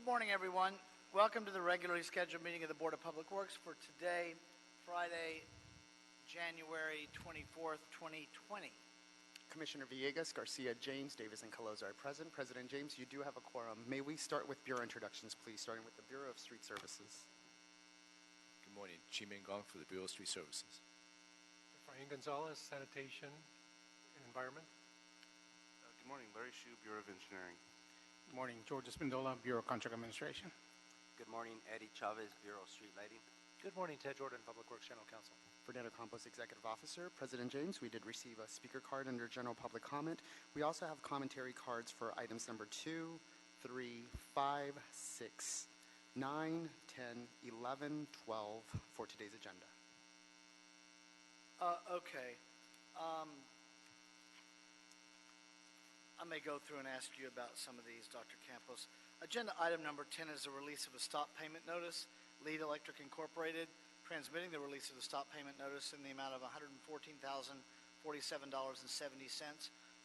morning, everyone. Welcome to the regularly scheduled meeting of the Board of Public Works for today, Friday, January 24th, 2020. Commissioner Villegas, Garcia, James, Davis, and Caloza are present. President James, you do have a quorum. May we start with Bureau introductions, please, starting with the Bureau of Street Services. Good morning. Chi Ming Gong for the Bureau of Street Services. Efrain Gonzalez, Sanitation and Environment. Good morning. Larry Hsu, Bureau of Engineering. Good morning. George Espindola, Bureau of Contract Administration. Good morning. Eddie Chavez, Bureau of Street Lighting. Good morning. Ted Jordan, Public Works General Counsel. Fernando Campos, Executive Officer. President James, we did receive a speaker card under general public comment. We also have commentary cards for items number 2, 3, 5, 6, 9, 10, 11, 12 for today's agenda. Okay. I may go through and ask you about some of these, Dr. Campos. Agenda item number 10 is the release of a stop payment notice. Lead Electric Incorporated transmitting the release of the stop payment notice in the amount of $114,047.70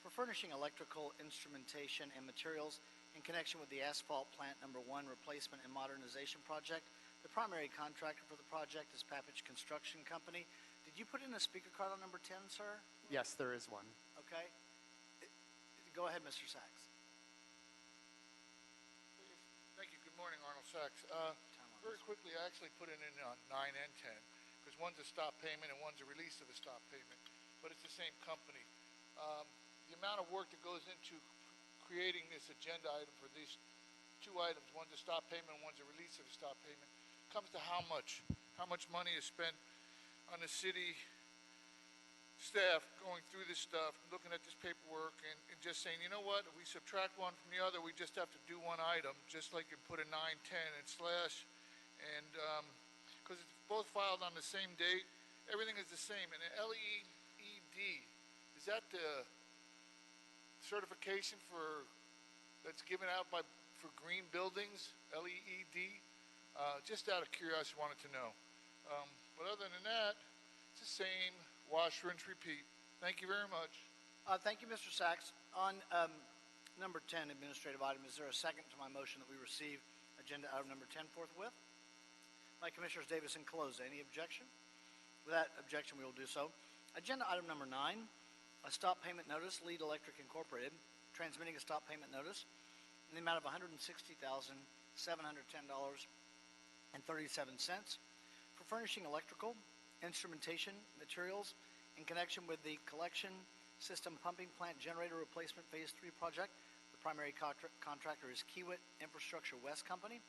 for furnishing electrical instrumentation and materials in connection with the asphalt plant number 1 replacement and modernization project. The primary contractor for the project is Papich Construction Company. Did you put in a speaker card on number 10, sir? Yes, there is one. Okay. Go ahead, Mr. Sachs. Thank you. Good morning, Arnold Sachs. Very quickly, I actually put it in on 9 and 10 because one's a stop payment and one's a release of a stop payment, but it's the same company. The amount of work that goes into creating this agenda item for these two items, one's a stop payment and one's a release of a stop payment, comes to how much money is spent on the city staff going through this stuff, looking at this paperwork, and just saying, you know what, if we subtract one from the other, we just have to do one item, just like you put a 9, 10, and slash, and because it's both filed on the same date, everything is the same. And the LEED, is that the certification that's given out for green buildings, LEED? Just out of curiosity, wanted to know. But other than that, it's the same. Wash, rinse, repeat. Thank you very much. Thank you, Mr. Sachs. On number 10, administrative item, is there a second to my motion that we receive agenda item number 10 forthwith? By Commissioners Davis and Caloza. Any objection? Without objection, we will do so. Agenda item number 9, a stop payment notice, Lead Electric Incorporated, transmitting a stop payment notice in the amount of $160,710.37 for furnishing electrical instrumentation materials in connection with the collection system pumping plant generator replacement phase 3 project. The primary contractor is Kiewit Infrastructure West Company.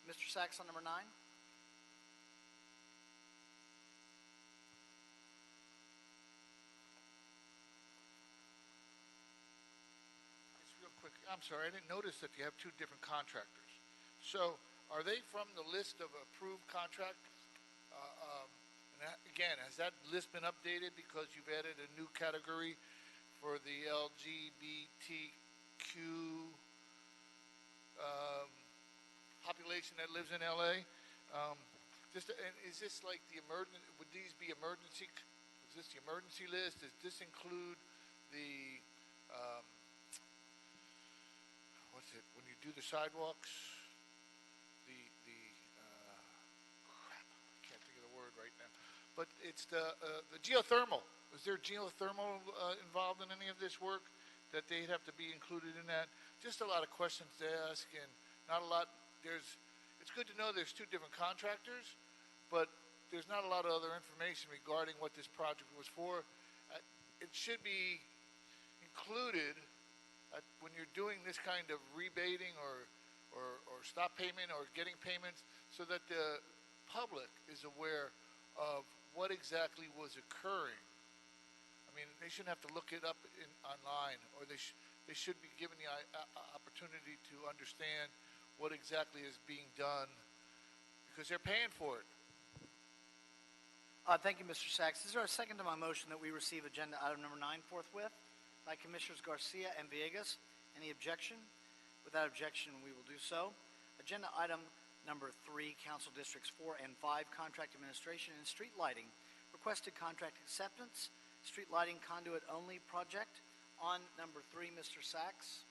Mr. Sachs on number 9. Just real quick, I'm sorry, I didn't notice that you have two different contractors. So are they from the list of approved contractors? Again, has that list been updated because you've added a new category for the LGBTQ population that lives in LA? And is this like the emergency? Would these be emergency? Is this the emergency list? Does this include the what's it when you do the sidewalks? Crap, I can't think of the word right now. But it's the geothermal. Is there geothermal involved in any of this work that they'd have to be included in that? Just a lot of questions to ask, and not a lot. It's good to know there's two different contractors, but there's not a lot of other information regarding what this project was for. It should be included when you're doing this kind of rebating or stop payment or getting payments, so that the public is aware of what exactly was occurring. I mean, they shouldn't have to look it up online, or they should be given the opportunity to understand what exactly is being done, because they're paying for it. Thank you, Mr. Sachs. Is there a second to my motion that we receive agenda item number 9 forthwith? By Commissioners Garcia and Villegas. Any objection? Without objection, we will do so. Agenda item number 3, Council Districts 4 and 5, Contract Administration and Street Lighting. Requested contract acceptance, street lighting conduit only project. On number 3, Mr. Sachs.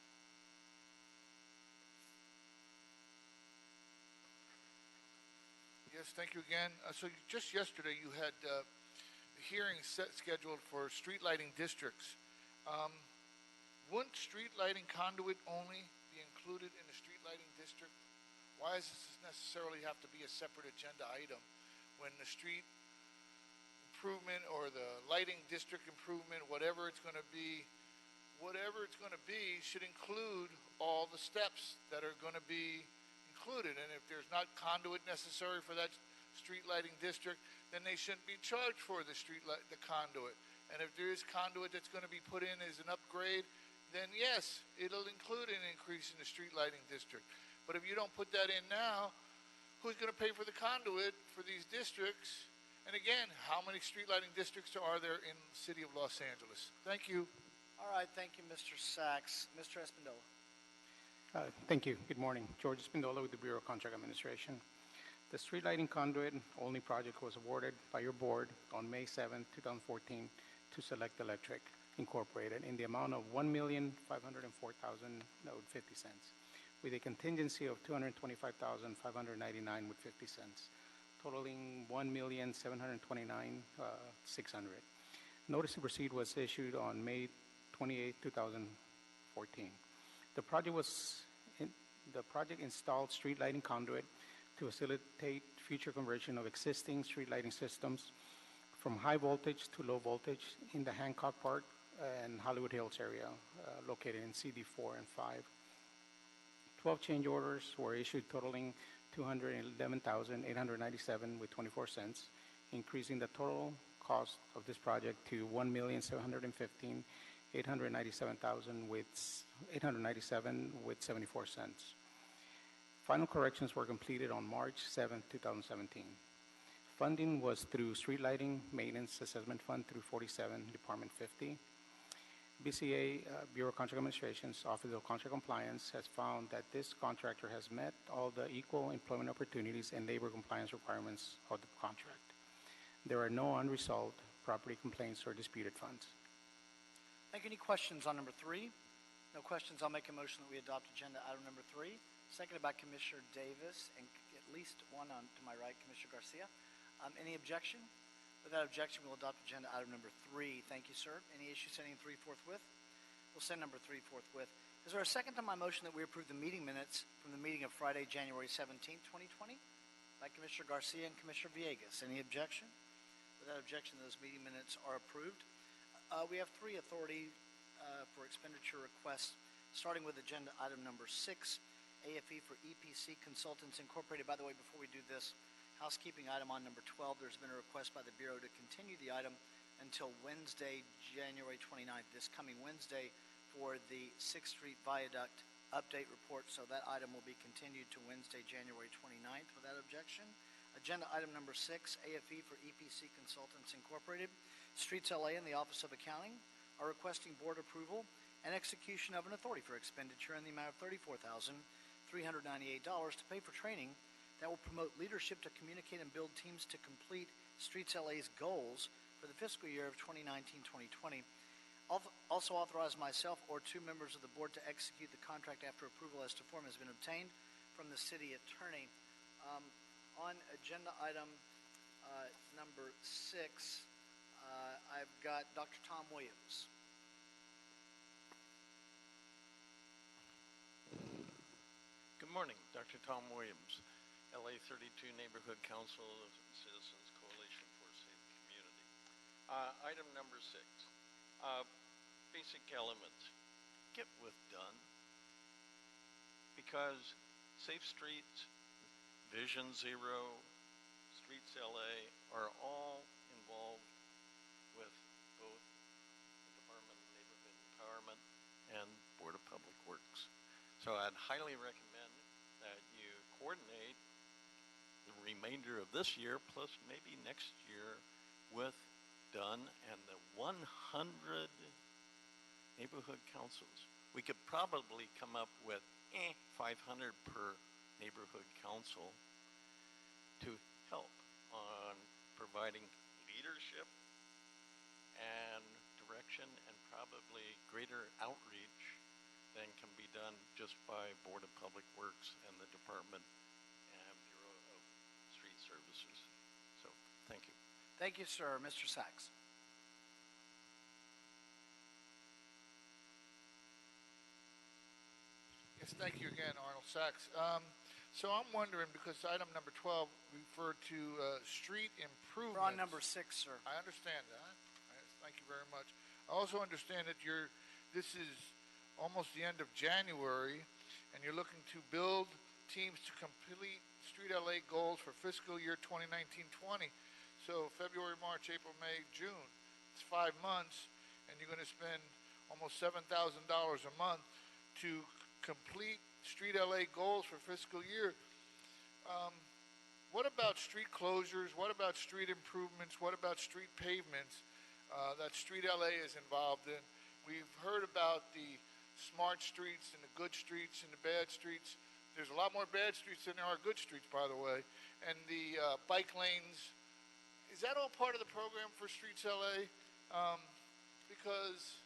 Yes, thank you again. Just yesterday, you had a hearing scheduled for street lighting districts. Wouldn't street lighting conduit only be included in the street lighting district? Why does this necessarily have to be a separate agenda item when the street improvement or the lighting district improvement, whatever it's going to be, should include all the steps that are going to be included? And if there's not conduit necessary for that street lighting district, then they shouldn't be charged for the the conduit. And if there is conduit that's going to be put in as an upgrade, then yes, it'll include an increase in the street lighting district. But if you don't put that in now, who's going to pay for the conduit for these districts? And again, how many street lighting districts are there in the city of Los Angeles? Thank you. All right, thank you, Mr. Sachs. Mr. Espindola. Thank you. Good morning. George Espindola with the Bureau of Contract Administration. The street lighting conduit only project was awarded by your board on May 7, 2014 to Select Electric Incorporated in the amount of $1,504,050 with a contingency of $225,599.50, totaling $1,729,600. Notice to proceed was issued on May 28, 2014. The project installed street lighting conduit to facilitate future conversion of existing street lighting systems from high voltage to low voltage in the Hancock Park and Hollywood Hills area, located in CD 4 and 5. 12 change orders were issued totaling $211,897.24, increasing the total cost of this project to $1,715,897.74. Final corrections were completed on March 7, 2017. Funding was through Street Lighting Maintenance Assessment Fund through 47, Department 50. BCA, Bureau of Contract Administration's Office of Contract Compliance has found that this contractor has met all the equal employment opportunities and labor compliance requirements of the contract. There are no unresolved property complaints or disputed funds. Thank you. Any questions on number 3? No questions. I'll make a motion that we adopt agenda item number 3, seconded by Commissioner Davis, and at least one on to my right, Commissioner Garcia. Any objection? Without objection, we'll adopt agenda item number 3. Thank you, sir. Any issue sending 3 forthwith? We'll send number 3 forthwith. Is there a second to my motion that we approve the meeting minutes from the meeting of Friday, January 17, 2020? By Commissioner Garcia and Commissioner Villegas. Any objection? Without objection, those meeting minutes are approved. We have 3 authority for expenditure requests, starting with agenda item number 6, AFE for EPC Consultants Incorporated. By the way, before we do this, housekeeping item on number 12, there's been a request by the Bureau to continue the item until Wednesday, January 29th, this coming Wednesday, for the 6th Street Viaduct update report. So that item will be continued to Wednesday, January 29th, without objection. Agenda item number 6, AFE for EPC Consultants Incorporated. Streets LA and the Office of Accounting are requesting board approval and execution of an authority for expenditure in the amount of $34,398 to pay for training that will promote leadership to communicate and build teams to complete Streets LA's goals for the fiscal year of 2019-2020. Also authorize myself or 2 members of the board to execute the contract after approval as to form has been obtained from the city attorney. On agenda item number 6, I've got Dr. Tom Williams. Good morning, Dr. Tom Williams, LA 32 Neighborhood Council of Citizens Coalition for a Safe Community. Item number 6, basic elements. Get with done, because Safe Streets, Vision Zero, Streets LA are all involved with both the Department of Neighborhood Empowerment and Board of Public Works. So I'd highly recommend that you coordinate the remainder of this year plus maybe next year with Dunn and the 100 neighborhood councils. We could probably come up with 500 per neighborhood council to help on providing leadership and direction and probably greater outreach than can be done just by Board of Public Works and the Department and Bureau of Street Services. services. So, thank you. Thank you, sir. Mr. Sachs. Yes, thank you again, Arnold Sachs. So I'm wondering, because item number 12 referred to street improvements. We're on number 6, sir. I understand that. Thank you very much. I also understand that this is almost the end of January, and you're looking to build teams to complete Street LA goals for fiscal year 2019-20. So February, March, April, May, June. It's 5 months, and you're going to spend almost $7,000 a month to complete Street LA goals for fiscal year. What about street closures? What about street improvements? What about street pavements that Street LA is involved in? We've heard about the smart streets and the good streets and the bad streets. There's a lot more bad streets than there are good streets, by the way. And the bike lanes, is that all part of the program for Streets LA? Because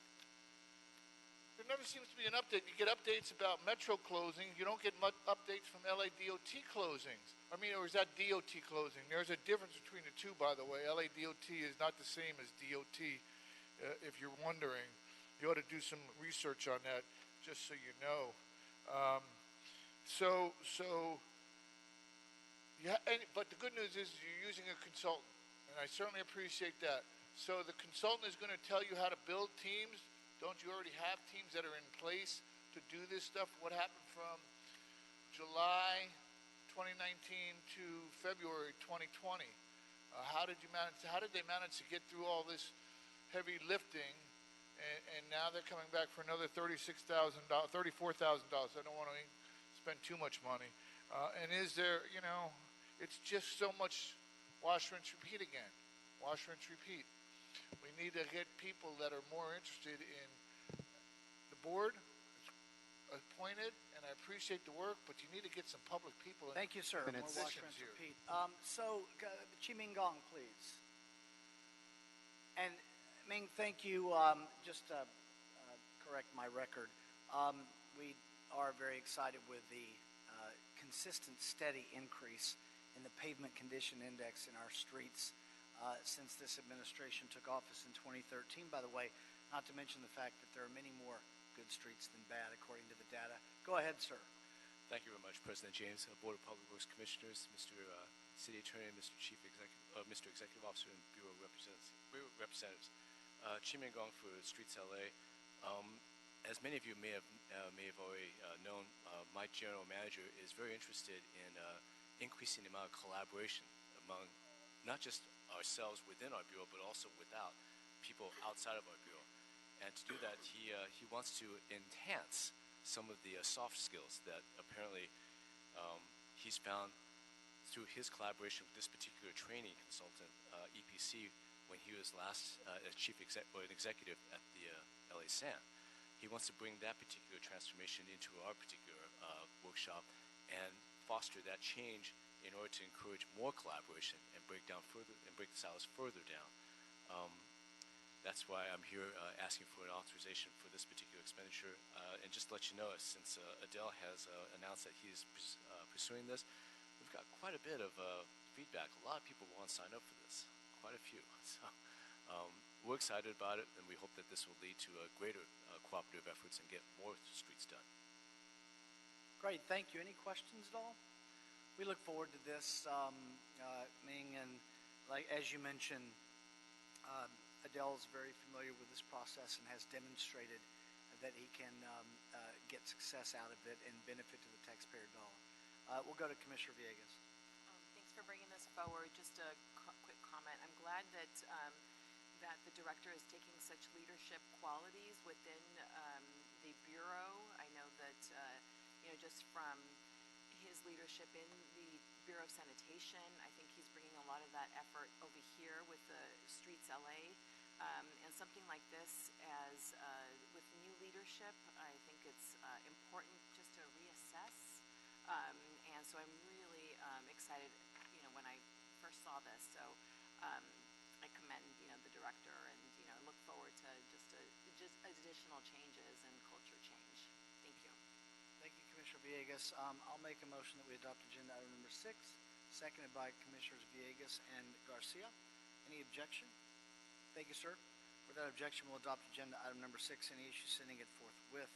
there never seems to be an update. You get updates about Metro closing. You don't get much updates from LA DOT closings. Or is that DOT closing? There's a difference between the two, by the way. LA DOT is not the same as DOT, if you're wondering. You ought to do some research on that, just so you know. But the good news is you're using a consultant, and I certainly appreciate that. So the consultant is going to tell you how to build teams. Don't you already have teams that are in place to do this stuff? What happened from July 2019 to February 2020? How did they manage to get through all this heavy lifting? And now they're coming back for another $34,000. I don't want to spend too much money. And is there, it's just so much wash, rinse, repeat again. Wash, rinse, repeat. We need to get people that are more interested in the board appointed, and I appreciate the work, but you need to get some public people in. Thank you, sir. More Minutes. wash, rinse, repeat. Chi Ming Gong, please. And Ming, thank you. Just to correct my record, we are very excited with the consistent, steady increase in the pavement condition index in our streets since this administration took office in 2013. By the way, not to mention the fact that there are many more good streets than bad, according to the data. Go ahead, sir. Thank you very much, President James, Board of Public Works Commissioners, Mr. City Attorney, Mr. Mr. Executive Officer, and Bureau Representatives. Chi Ming Gong for Streets LA. As many of you may have already known, my general manager is very interested in increasing the amount of collaboration among not just ourselves within our bureau, but also without people outside of our bureau. And to do that, he wants to enhance some of the soft skills that apparently he's found through his collaboration with this particular training consultant, EPC, when he was last as executive at the LA San. He wants to bring that particular transformation into our particular workshop and foster that change in order to encourage more collaboration and break the silos further down. That's why I'm here asking for an authorization for this particular expenditure. And just to let you know, since Adele has announced that he's pursuing this, we've got quite a bit of feedback. A lot of people want to sign up for this, quite a few. So we're excited about it, and we hope that this will lead to greater cooperative efforts and get more streets done. Great, thank you. Any questions at all? We look forward to this, Ming, and as you mentioned, Adele is very familiar with this process and has demonstrated that he can get success out of it and benefit to the taxpayer dollar. We'll go to Commissioner Villegas. Thanks for bringing this forward. Just a quick comment. I'm glad that that the director is taking such leadership qualities within the bureau. I know that just from his leadership in the Bureau of Sanitation, I think he's bringing a lot of that effort over here with the Streets LA. And something like this, as with new leadership, I think it's important just to reassess. And so I'm really excited, when I first saw this. So I commend, the director, and look forward to just additional changes and culture change. Thank you. Thank you, Commissioner Villegas. I'll make a motion that we adopt agenda item number 6, seconded by Commissioners Villegas and Garcia. Any objection? Thank you, sir. Without objection, we'll adopt agenda item number 6. Any issue sending it forthwith?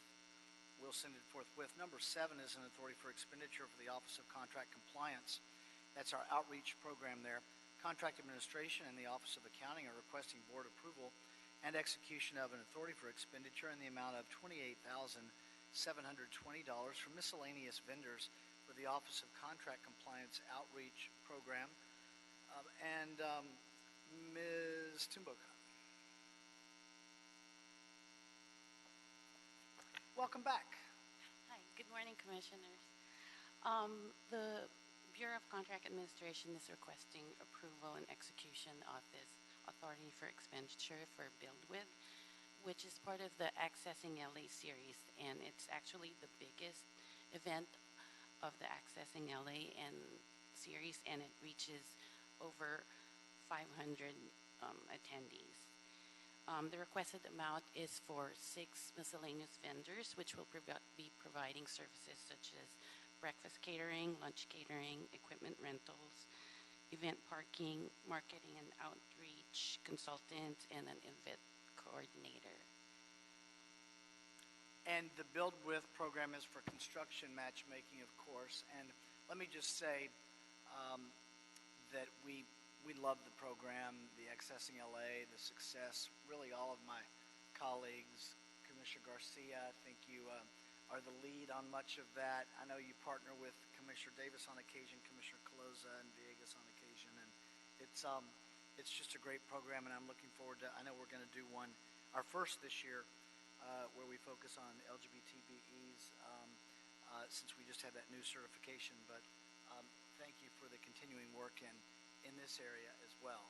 We'll send it forthwith. Number 7 is an authority for expenditure for the Office of Contract Compliance. That's our outreach program there. Contract Administration and the Office of Accounting are requesting board approval and execution of an authority for expenditure in the amount of $28,720 from miscellaneous vendors for the Office of Contract Compliance Outreach Program. Ms. Tumboka. Welcome back. Hi, good morning, Commissioners. The Bureau of Contract Administration is requesting approval and execution of this authority for expenditure for Build With, which is part of the Accessing LA series, and it's actually the biggest event of the Accessing LA and series, and it reaches over 500 attendees. The requested amount is for 6 miscellaneous vendors, which will be providing services such as breakfast catering, lunch catering, equipment rentals, event parking, marketing and outreach consultant, and an event coordinator. And the Build With program is for construction matchmaking, of course. And let me just say that we love the program, the Accessing LA, the success. Really, all of my colleagues, Commissioner Garcia, I think you are the lead on much of that. I know you partner with Commissioner Davis on occasion, Commissioner Caloza and Villegas on occasion, and it's just a great program, and I'm looking forward to. I know we're going to do one, our first this year, where we focus on LGBTBEs, since we just had that new certification. But thank you for the continuing work in this area as well.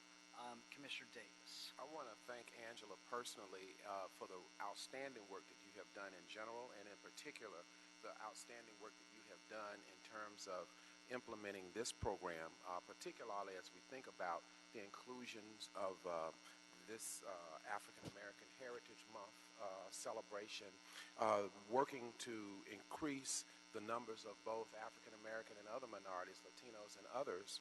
Commissioner Davis. I want to thank Angela personally for the outstanding work that you have done in general, and in particular, the outstanding work that you have done in terms of implementing this program, particularly as we think about the inclusions of this African American Heritage Month celebration, working to increase the numbers of both African American and other minorities, Latinos and others,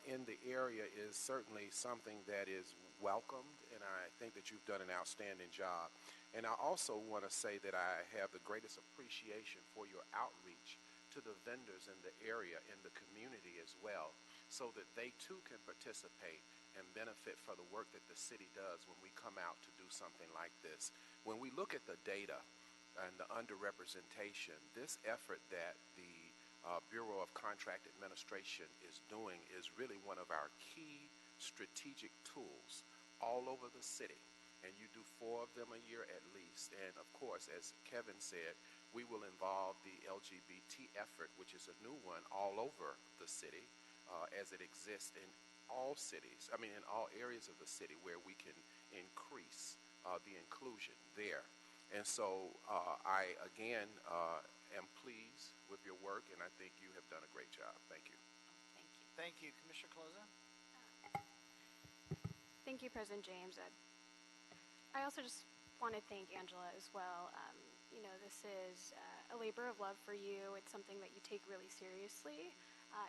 in the area is certainly something that is welcomed, and I think that you've done an outstanding job. And I also want to say that I have the greatest appreciation for your outreach to the vendors in the area, in the community as well, so that they too can participate and benefit for the work that the city does when we come out to do something like this. When we look at the data and the underrepresentation, this effort that the Bureau of Contract Administration is doing is really one of our key strategic tools all over the city. And you do 4 of them a year at least. And of course, as Kevin said, we will involve the LGBT effort, which is a new one, all over the city, as it exists in all cities, in all areas of the city where we can increase the inclusion there. And so I, again, am pleased with your work, and I think you have done a great job. Thank you. Thank you. Thank you. Commissioner Cloza? Thank you, President James. I also just want to thank Angela as well. This is a labor of love for you. It's something that you take really seriously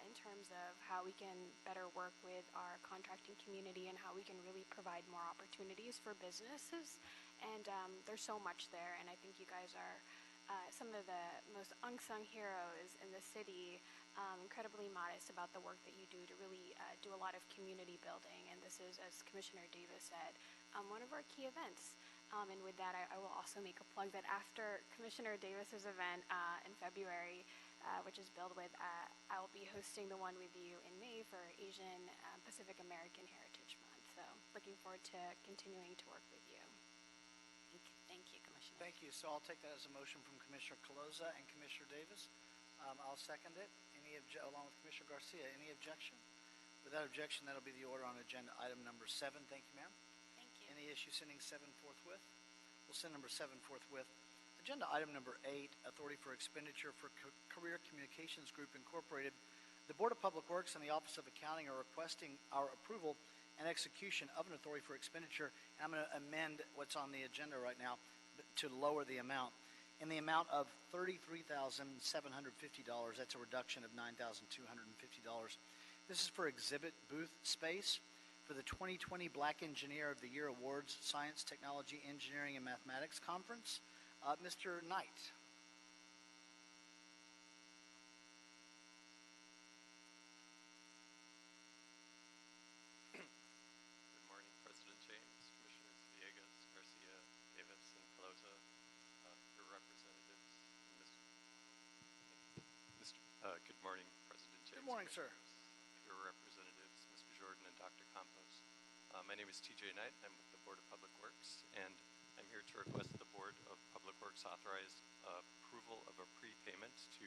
in terms of how we can better work with our contracting community and how we can really provide more opportunities for businesses. And there's so much there, and I think you guys are some of the most unsung heroes in the city, incredibly modest about the work that you do to really do a lot of community building. And this is, as Commissioner Davis said, one of our key events. And with that, I will also make a plug that after Commissioner Davis's event in February, which is Build With, I will be hosting the one with you in May for Asian Pacific American Heritage Month. So looking forward to continuing to work with you. Thank you, Commissioner. Thank you. So I'll take that as a motion from Commissioner Caloza and Commissioner Davis. I'll second it. Along with Commissioner Garcia. Any objection? Without objection, that'll be the order on agenda item number 7. Thank you, ma'am. Thank you. Any issue sending 7 forthwith? We'll send number 7 forthwith. Agenda item number 8, authority for expenditure for Career Communications Group Incorporated. The Board of Public Works and the Office of Accounting are requesting our approval and execution of an authority for expenditure. And I'm going to amend what's on the agenda right now to lower the amount. In the amount of $33,750, that's a reduction of $9,250. This is for exhibit booth space for the 2020 Black Engineer of the Year Awards Science, Technology, Engineering, and Mathematics Conference. Mr. Knight. Good morning, President James, Commissioners Villegas, Garcia, Davis, and Pelosa, your representatives. Good morning, President James. Good morning, sir. Your representatives, Mr. Jordan and Dr. Campos. My name is TJ Knight. I'm with the Board of Public Works, and I'm here to request the Board of Public Works authorize approval of a prepayment to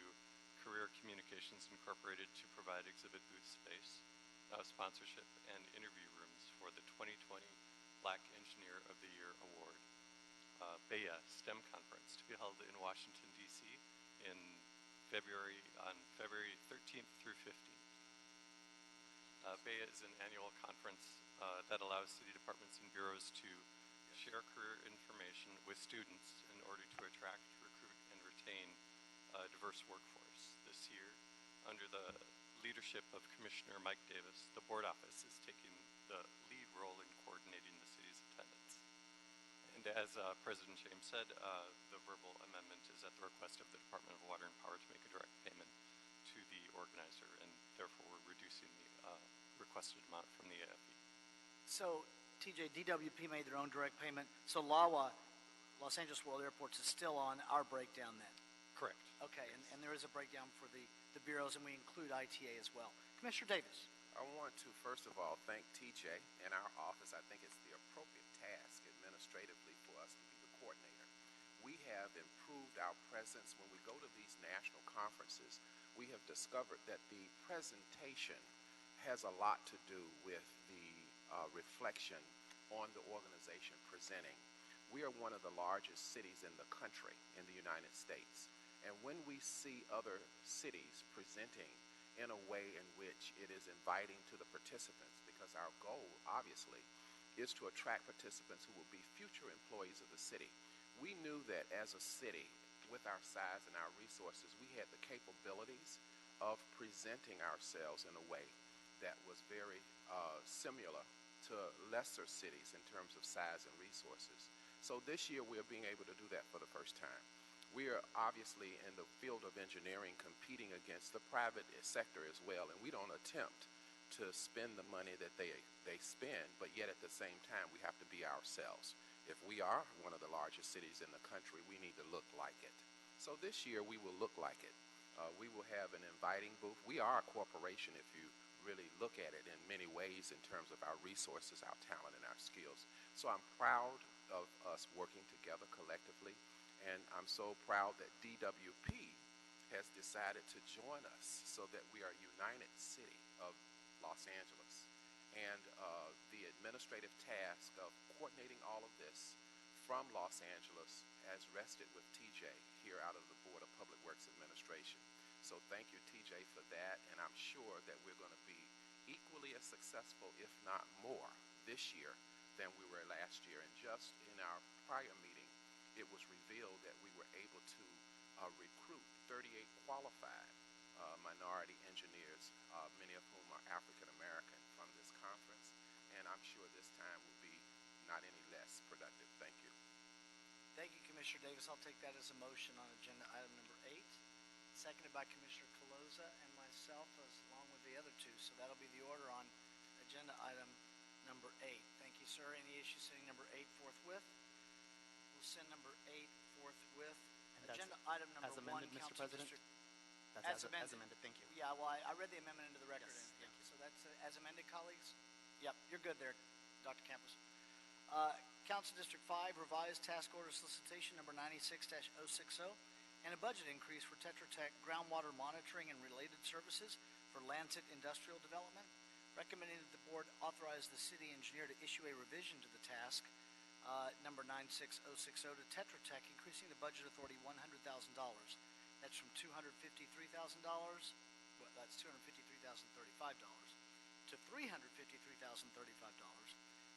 Career Communications Incorporated to provide exhibit booth space, sponsorship, and interview rooms for the 2020 Black Engineer of the Year Award. BEA STEM Conference to be held in Washington, D.C. on February 13th through 15th. BEA is an annual conference that allows city departments and bureaus to share career information with students in order to attract, recruit, and retain a diverse workforce. This year, under the leadership of Commissioner Mike Davis, the board office is taking the lead role in coordinating the city's attendance. And as President James said, the verbal amendment is at the request of the Department of Water and Power to make a direct payment to the organizer, and therefore we're reducing the requested amount from the AFE. So, TJ, DWP made their own direct payment. So LAWA, Los Angeles World Airports, is still on our breakdown then? Correct. Okay, and there is a breakdown for the bureaus, and we include ITA as well. Commissioner Davis. I want to, first of all, thank TJ and our office. I think it's the appropriate task administratively for us to be the coordinator. We have improved our presence. When we go to these national conferences, we have discovered that the presentation has a lot to do with the reflection on the organization presenting. We are one of the largest cities in the country, in the United States. And when we see other cities presenting in a way in which it is inviting to the participants, because our goal, obviously, is to attract participants who will be future employees of the city. We knew that as a city, with our size and our resources, we had the capabilities of presenting ourselves in a way that was very similar to lesser cities in terms of size and resources. So this year, we're being able to do that for the first time. We are obviously in the field of engineering competing against the private sector as well, and we don't attempt to spend the money that they spend, but yet at the same time, we have to be ourselves. If we are one of the largest cities in the country, we need to look like it. So this year, we will look like it. We will have an inviting booth. We are a corporation if you really look at it in many ways in terms of our resources, our talent, and our skills. So I'm proud of us working together collectively, and I'm so proud that DWP has decided to join us so that we are a united city of Los Angeles. And the administrative task of coordinating all of this from Los Angeles has rested with TJ here out of the Board of Public Works Administration. So thank you, TJ, for that, and I'm sure that we're going to be equally as successful, if not more, this year than we were last year. And just in our prior meeting, it was revealed that we were able to recruit 38 qualified minority engineers, many of whom are African American, from this conference. And I'm sure this time will be not any less productive. Thank you. Thank you, Commissioner Davis. I'll take that as a motion on agenda item number 8, seconded by Commissioner Caloza and myself, along with the other two. So that'll be the order on agenda item number 8. Thank you, sir. Any issues sending number 8 forthwith? We'll send number 8 forthwith. Agenda item number 1, amended, Mr. Council President? District. That's as amended. Thank you. Yeah, well, I read the amendment into the record. Yes, and, thank you. So that's as amended, colleagues? Yep, you're good there, Dr. Campos. Council District 5, revised task order solicitation number 96-060, and a budget increase for Tetra Tech groundwater monitoring and related services for Lancet Industrial Development. Recommending that the board authorize the city engineer to issue a revision to the task number 96060 to Tetra Tech, increasing the budget authority $100,000. That's from $253,000, well, that's $253,035 to $353,035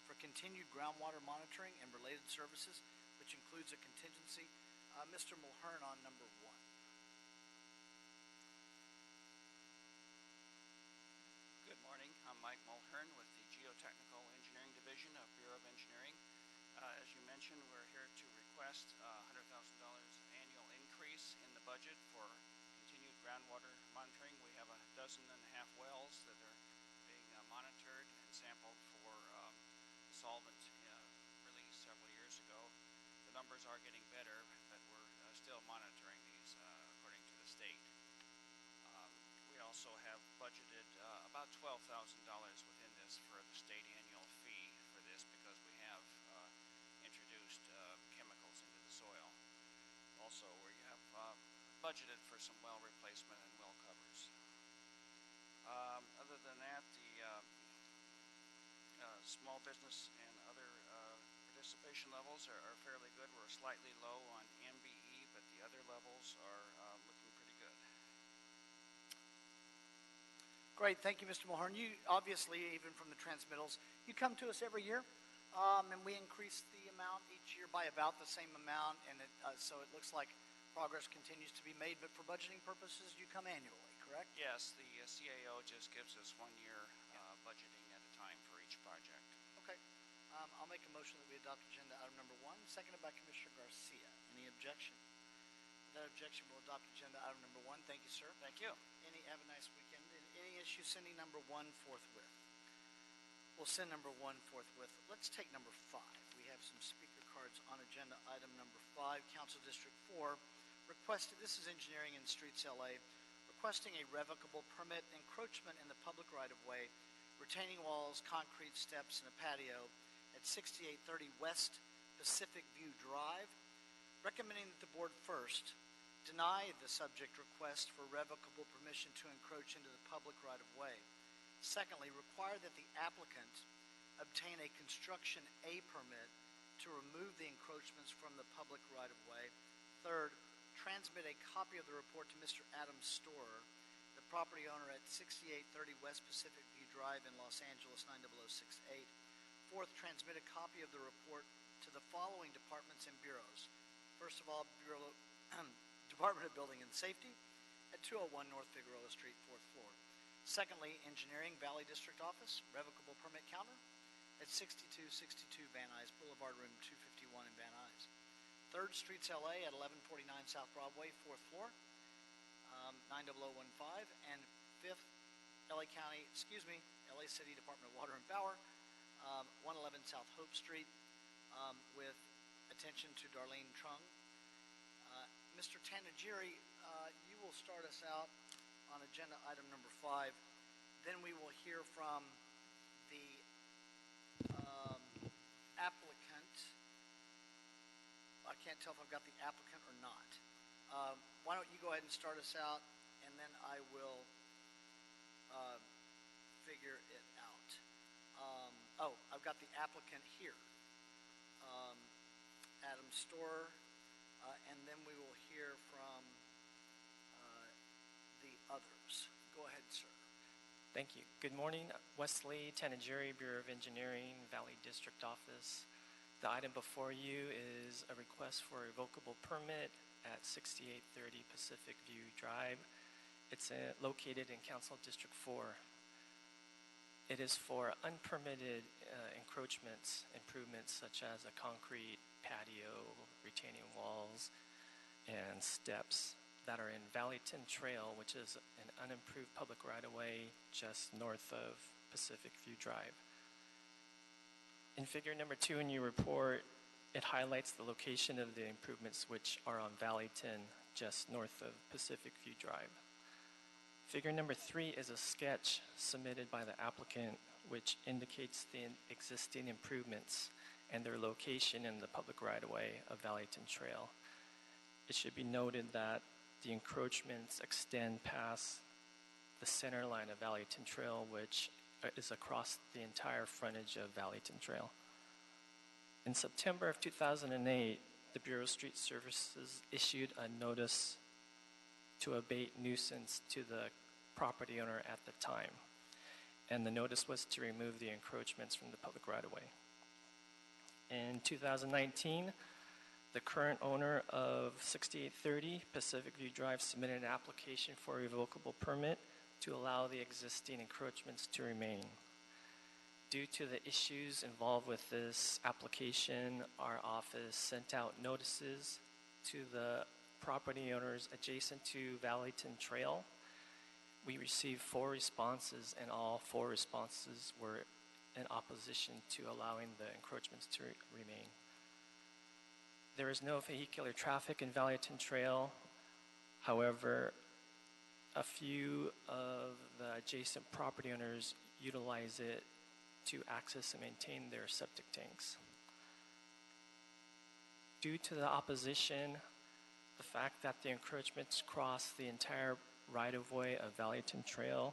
for continued groundwater monitoring and related services, which includes a contingency. Mr. Mulhern on number 1. Good Division of Bureau of Engineering. As you mentioned, we're here to request $100,000 annual increase in the budget for continued groundwater monitoring. We have 12.5 wells that are being monitored and sampled for solvent released several years ago. The numbers are getting better, but we're still monitoring these according to the state. We also have budgeted about $12,000 within this for the state annual fee for this because we have introduced chemicals into the soil. Also, we have budgeted for some well replacement and well covers. Other than that, the small business and other participation levels are fairly good. We're slightly low on MBE, but the other levels are looking pretty good. Great, thank you, Mr. Mulhern. You obviously, even from the transmittals, you come to us every year, and we increase the amount each year by about the same amount, and so it looks like progress continues to be made. But for budgeting purposes, you come annually, correct? Yes, the CAO just gives us 1 year budgeting at a time for each project. Okay. I'll make a motion that we adopt agenda item number 1, seconded by Commissioner Garcia. Any objection? Without objection, we'll adopt agenda item number 1. Thank you, sir. Thank you. Have a nice weekend. Any issue sending number 1 forthwith? We'll send number 1 forthwith. Let's take number 5. We have some speaker cards on agenda item number 5. Council District 4 requested, this is Engineering and Streets LA, requesting a revocable permit encroachment in the public right-of-way, retaining walls, concrete steps, and a patio at 6830 West Pacific View Drive, recommending that the board first deny the subject request for revocable permission to encroach into the public right-of-way. Secondly, require that the applicant obtain a construction A permit to remove the encroachments from the public right-of-way. Third, transmit a copy of the report to Mr. Adam Storer, the property owner at 6830 West Pacific View Drive in Los Angeles 90068. Fourth, transmit a copy of the report to the following departments and bureaus. First of all, Department of Building and Safety at 201 North Figueroa Street, 4th floor. Secondly, Engineering Valley District Office, revocable permit counter at 6262 Van Nuys Boulevard, room 251 in Van Nuys. Third, Streets LA at 1149 South Broadway, 4th floor, 90015. And fifth, LA City Department of Water and Power, 111 South Hope Street, with attention to Darlene Trung. Mr. Tanagiri, you will start us out on agenda item number 5. Then we will hear from the applicant. I can't tell if I've got the applicant or not. Why don't you go ahead and start us out, and then I will figure it out. I've got the applicant here, Adam Storer. And then we will hear from the others. Go ahead, sir. Thank you. Good morning. Wesley Tanagiri, Bureau of Engineering, Valley District Office. The item before you is a request for a revocable permit at 6830 Pacific View Drive. It's located in Council District 4. It is for unpermitted encroachments, improvements such as a concrete patio, retaining walls, and steps that are in Valleyton Trail, which is an unimproved public right-of-way just north of Pacific View Drive. In figure number 2 in your report, it highlights the location of the improvements which are on Valleyton just north of Pacific View Drive. Figure number 3 is a sketch submitted by the applicant which indicates the existing improvements and their location in the public right-of-way of Valleyton Trail. It should be noted that the encroachments extend past the center line of Valleyton Trail, which is across the entire frontage of Valleyton Trail. In September of 2008, the Bureau of Street Services issued a notice to abate nuisance to the property owner at the time, and the notice was to remove the encroachments from the public right-of-way. In 2019, the current owner of 6830 Pacific View Drive submitted an application for a revocable permit to allow the existing encroachments to remain. Due to the issues involved with this application, our office sent out notices to the property owners adjacent to Valleyton Trail. We received 4 responses, and all 4 responses were in opposition to allowing the encroachments to remain. There is no vehicular traffic in Valleyton Trail. However, a few of the adjacent property owners utilize it to access and maintain their septic tanks. Due to the opposition, the fact that the encroachments cross the entire right-of-way of Valleyton Trail,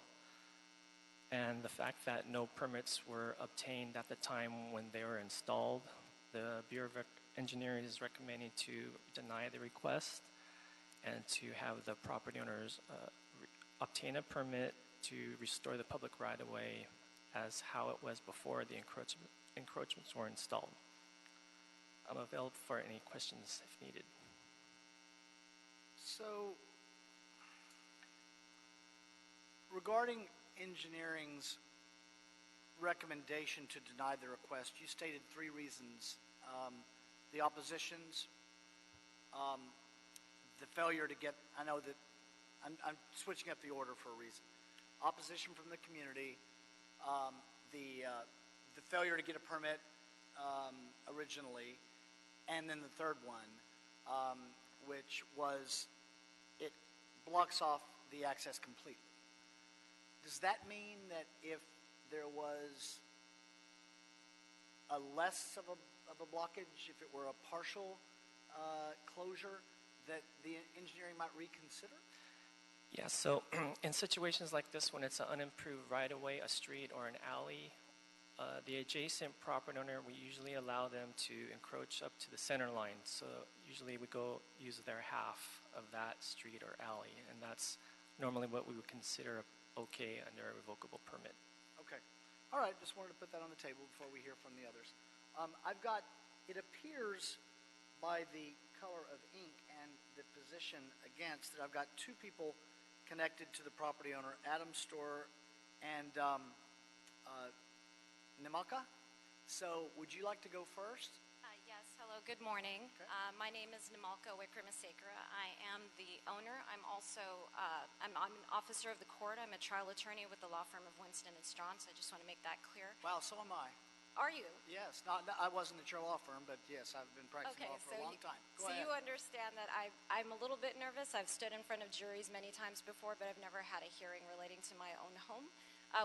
and the fact that no permits were obtained at the time when they were installed, the Bureau of Engineering is recommending to deny the request and to have the property owners obtain a permit to restore the public right-of-way as how it was before the encroachments were installed. I'm available for any questions if needed. So, regarding engineering's recommendation to deny the request, you stated 3 reasons. The oppositions, the failure to get, I know that I'm switching up the order for a reason. Opposition from the community, the failure to get a permit originally, and then the third one, which was it blocks off the access completely. Does that mean that if there was a less of a blockage, if it were a partial closure, that the engineering might reconsider? Yeah, so in situations like this, when it's an unimproved right-of-way, a street, or an alley, the adjacent property owner, we usually allow them to encroach up to the center line. So usually we go use their half of that street or alley, and that's normally what we would consider okay under a revocable permit. Okay. All right, just wanted to put that on the table before we hear from the others. I've got, it appears by the color of ink and the position against that I've got 2 people connected to the property owner, Adam Storer and Nimaka. So would you like to go first? Yes, hello, good morning. Okay. My name is Nimalka Wickramasekara. I am the owner. I'm also, I'm an officer of the court. I'm a trial attorney with the law firm of Winston & Strawn, so I just want to make that clear. Wow, so am I. Are you? Yes, I wasn't at your law firm, but yes, I've been practicing law for a long time. Go ahead. You understand that I'm a little bit nervous. I've stood in front of juries many times before, but I've never had a hearing relating to my own home.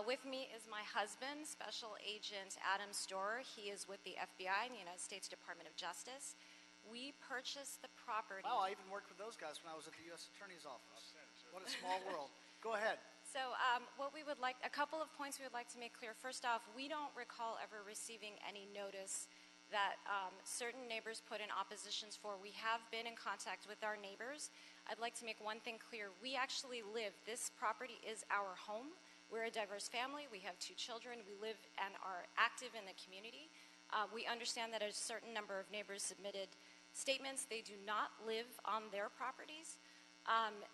With me is my husband, Special Agent Adam Storer. He is with the FBI, the United States Department of Justice. We purchased the property. Wow, I even worked with those guys when I was at the U.S. Attorney's Office. What a small world. Go ahead. So what we would like, a couple of points we would like to make clear. First off, we don't recall ever receiving any notice that certain neighbors put in oppositions for. We have been in contact with our neighbors. I'd like to make one thing clear. We actually live, this property is our home. We're a diverse family. We have 2 children. We live and are active in the community. We understand that a certain number of neighbors submitted statements. They do not live on their properties.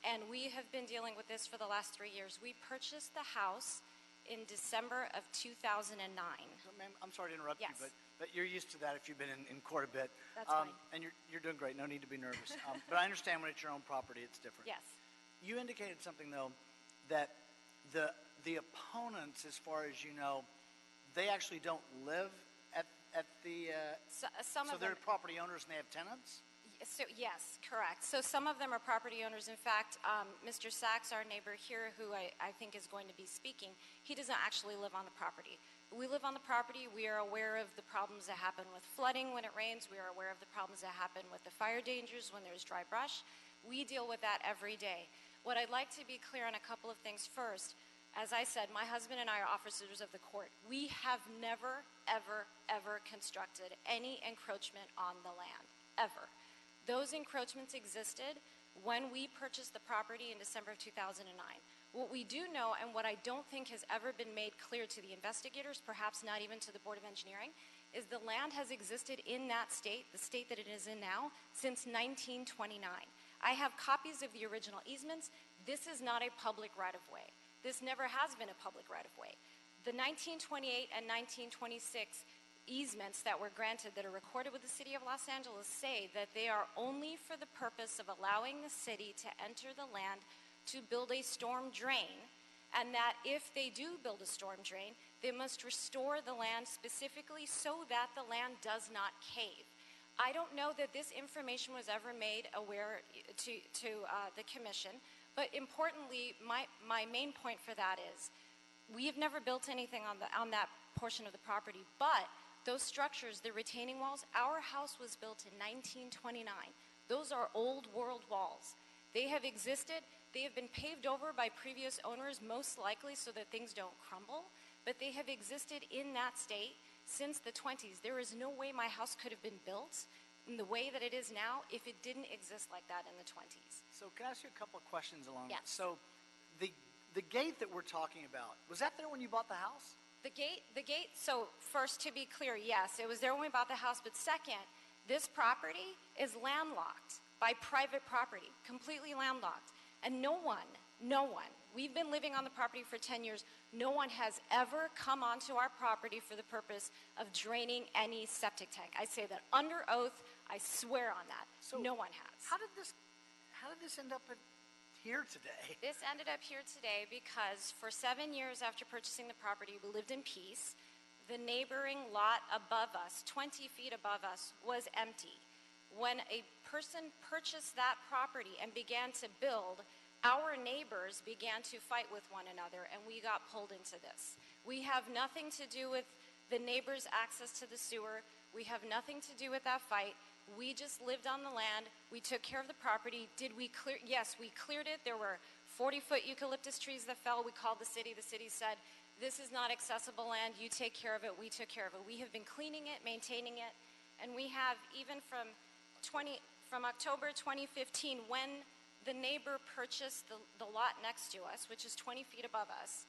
And we have been dealing with this for the last 3 years. We purchased the house in December of 2009. Ma'am, I'm sorry to interrupt Yes. you, but you're used to that if you've been in court a bit. That's fine. And you're doing great. No need to be nervous. But I understand when it's your own property, it's different. Yes. You indicated something, though, that the opponents, as far as you know, they actually don't live at the... Some so of them, they're property owners and they have tenants? So, yes, correct. So some of them are property owners. In fact, Mr. Sachs, our neighbor here, who I think is going to be speaking, he doesn't actually live on the property. We live on the property. We are aware of the problems that happen with flooding when it rains. We are aware of the problems that happen with the fire dangers when there's dry brush. We deal with that every day. What I'd like to be clear on a couple of things first. As I said, my husband and I are officers of the court. We have never, ever, ever constructed any encroachment on the land, ever. Those encroachments existed when we purchased the property in December of 2009. What we do know, and what I don't think has ever been made clear to the investigators, perhaps not even to the Board of Engineering, is the land has existed in that state, the state that it is in now, since 1929. I have copies of the original easements. This is not a public right-of-way. This never has been a public right-of-way. The 1928 and 1926 easements that were granted that are recorded with the City of Los Angeles say that they are only for the purpose of allowing the city to enter the land to build a storm drain, and that if they do build a storm drain, they must restore the land specifically so that the land does not cave. I don't know that this information was ever made aware to the commission, but importantly, my main point for that is we've never built anything on that portion of the property, but those structures, the retaining walls, our house was built in 1929. Those are old world walls. They have existed. They have been paved over by previous owners, most likely so that things don't crumble, but they have existed in that state since the 20s. There is no way my house could have been built in the way that it is now if it didn't exist like that in the 20s. So can I ask you a couple of questions along Yes. that? So the gate that we're talking about, was that there when you bought the house? The gate, so first to be clear, yes, it was there when we bought the house, but second, this property is landlocked by private property, completely landlocked. And no one, we've been living on the property for 10 years, no one has ever come onto our property for the purpose of draining any septic tank. I say that under oath, I swear on that. So no one has. How did this end up here today? This ended up here today because for 7 years after purchasing the property, we lived in peace. The neighboring lot above us, 20 feet above us, was empty. When a person purchased that property and began to build, our neighbors began to fight with one another, and we got pulled into this. We have nothing to do with the neighbors' access to the sewer. We have nothing to do with that fight. We just lived on the land. We took care of the property. Did we clear? Yes, we cleared it. There were 40-foot eucalyptus trees that fell. We called the city. The city said, this is not accessible land. You take care of it. We took care of it. We have been cleaning it, maintaining it, and we have even from October 2015, when the neighbor purchased the lot next to us, which is 20 feet above us.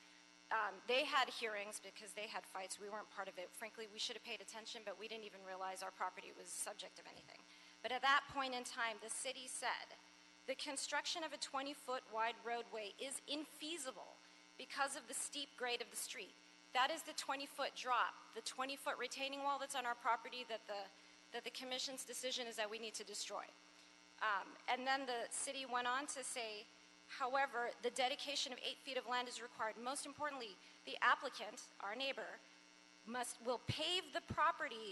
They had hearings because they had fights. We weren't part of it. Frankly, we should have paid attention, but we didn't even realize our property was subject of anything. But at that point in time, the city said, the construction of a 20-foot wide roadway is infeasible because of the steep grade of the street. That is the 20-foot drop, the 20-foot retaining wall that's on our property that the commission's decision is that we need to destroy. And then the city went on to say, however, the dedication of 8 feet of land is required. Most importantly, the applicant, our neighbor, will pave the portion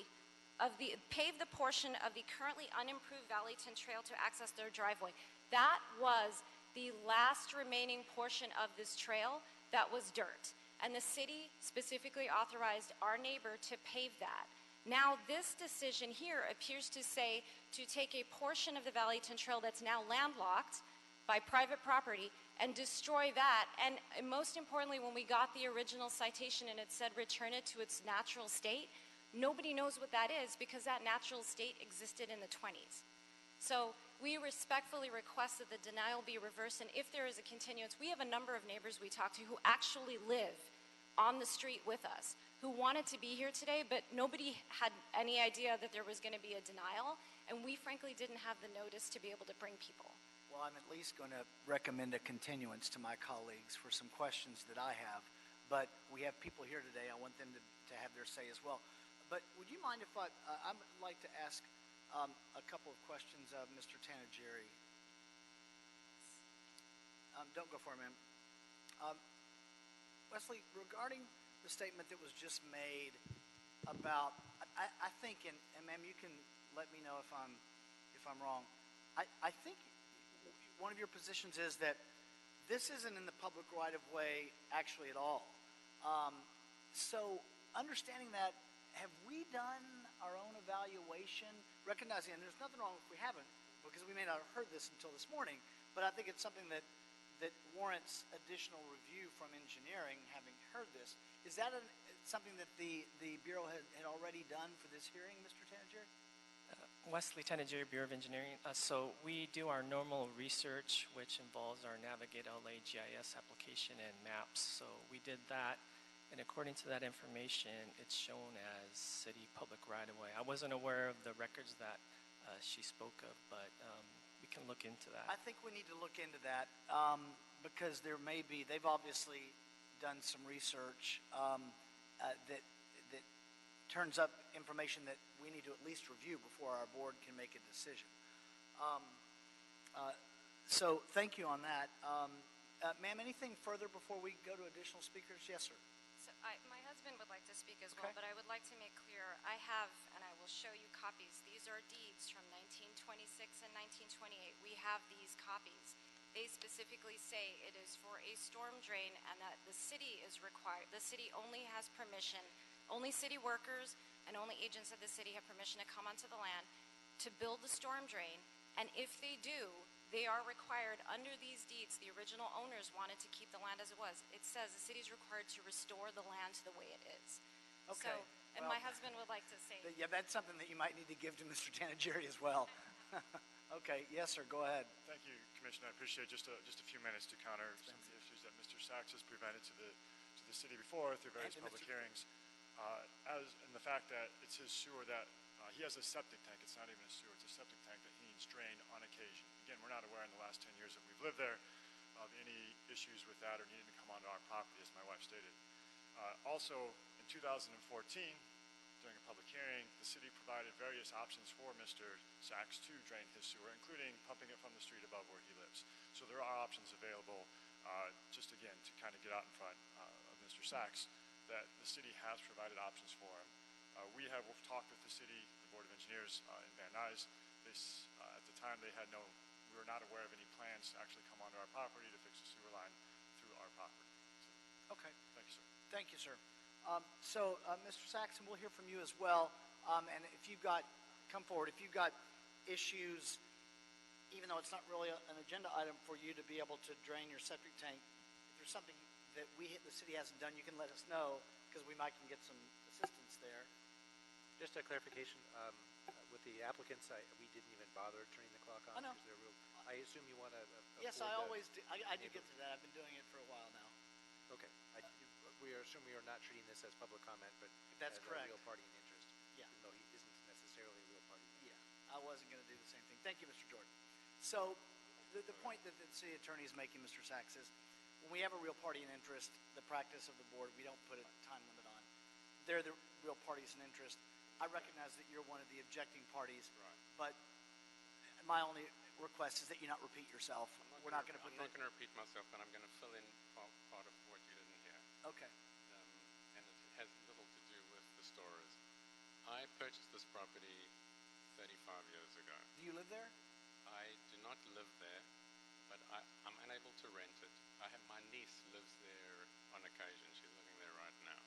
of the currently unimproved Valleyton Trail to access their driveway. That was the last remaining portion of this trail that was dirt. And the city specifically authorized our neighbor to pave that. Now, this decision here appears to say to take a portion of the Valleyton Trail that's now landlocked by private property and destroy that. And most importantly, when we got the original citation and it said return it to its natural state, nobody knows what that is because that natural state existed in the 20s. So we respectfully request that the denial be reversed, and if there is a continuance, we have a number of neighbors we talk to who actually live on the street with us, who wanted to be here today, but nobody had any idea that there was going to be a denial, and we frankly didn't have the notice to be able to bring people. Well, I'm at least going to recommend a continuance to my colleagues for some questions that I have, but we have people here today. I want them to have their say as well. But would you mind if I'd like to ask a couple of questions of Mr. Tanageri? Don't go for it, ma'am. Wesley, regarding the statement that was just made about, I think, and ma'am, you can let me know if I'm wrong. I think one of your positions is that this isn't in the public right-of-way actually at all. So understanding that, have we done our own evaluation, recognizing, and there's nothing wrong if we haven't, because we may not have heard this until this morning, but I think it's something that warrants additional review from engineering, having heard this. Is that something that the Bureau had already done for this hearing, Mr. Tanageri? Wesley Tanageri, Bureau of Engineering. So we do our normal research, which involves our Navigate LA GIS application and maps. So we did that, and according to that information, it's shown as city public right-of-way. I wasn't aware of the records that she spoke of, but we can look into that. I think we need to look into that because there may be, they've obviously done some research that turns up information that we need to at least review before our board can make a decision. So thank you on that. Ma'am, anything further before we go to additional speakers? Yes, sir. So my husband would like to speak as well, but I would like to make clear, I have, and I will show you copies. These are deeds from 1926 and 1928. We have these copies. They specifically say it is for a storm drain and that the city is required, the city only has permission, only city workers and only agents of the city have permission to come onto the land to build the storm drain. And if they do, they are required under these deeds. The original owners wanted to keep the land as it was. It says the city is required to restore the land to the way it is. Okay. So, and well, my husband would like to say. Yeah, that's something that you might need to give to Mr. Tanageri as well. Okay, yes, sir, go ahead. Thank you, Commissioner. I appreciate just a few minutes to counter some of the issues that Mr. Sachs has presented to the city before through various public hearings. And the fact that it's his sewer that he has a septic tank. It's not even a sewer. It's a septic tank that he needs drained on occasion. Again, we're not aware in the last 10 years that we've lived there of any issues with that or needing to come onto our property, as my wife stated. Also, in 2014, during a public hearing, the city provided various options for Mr. Sachs to drain his sewer, including pumping it from the street above where he lives. So there are options available, just again, to kind of get out in front of Mr. Sachs, that the city has provided options for him. We've talked with the city, the Board of Engineers in Van Nuys. At the time, we were not aware of any plans to actually come onto our property to fix the sewer line through our property. So, okay. Thank you, sir. Thank you, sir. Mr. Saxon, we'll hear from you as well. And if you've got, come forward, if you've got issues, even though it's not really an agenda item for you to be able to drain your septic tank, if there's something that the city hasn't done, you can let us know, because we might can get some assistance there. Just a clarification, with the applicants, we didn't even bother turning the clock on. I know. I assume you want to. Yes, I always do. I do get to that. I've been doing it for a while now. Okay. We assume we are not treating this as public comment, but that's as correct. A real party in interest. Yeah. Even though he isn't necessarily a real party in interest. Yeah, I wasn't going to do the same thing. Thank you, Mr. Jordan. So the point that the city attorney is making, Mr. Sachs, is when we have a real party in interest, the practice of the board, we don't put a time limit on. They're the real parties in interest. I recognize that you're one of the objecting parties, but my only request is that you not repeat yourself. We're not going to put I'm not going to repeat myself, but I'm going to fill in part of what you didn't hear. Okay. And it has little to do with the storers. I purchased this property 35 years ago. Do you live there? I do not live there, but I'm unable to rent it. My niece lives there on occasion. She's living there right now.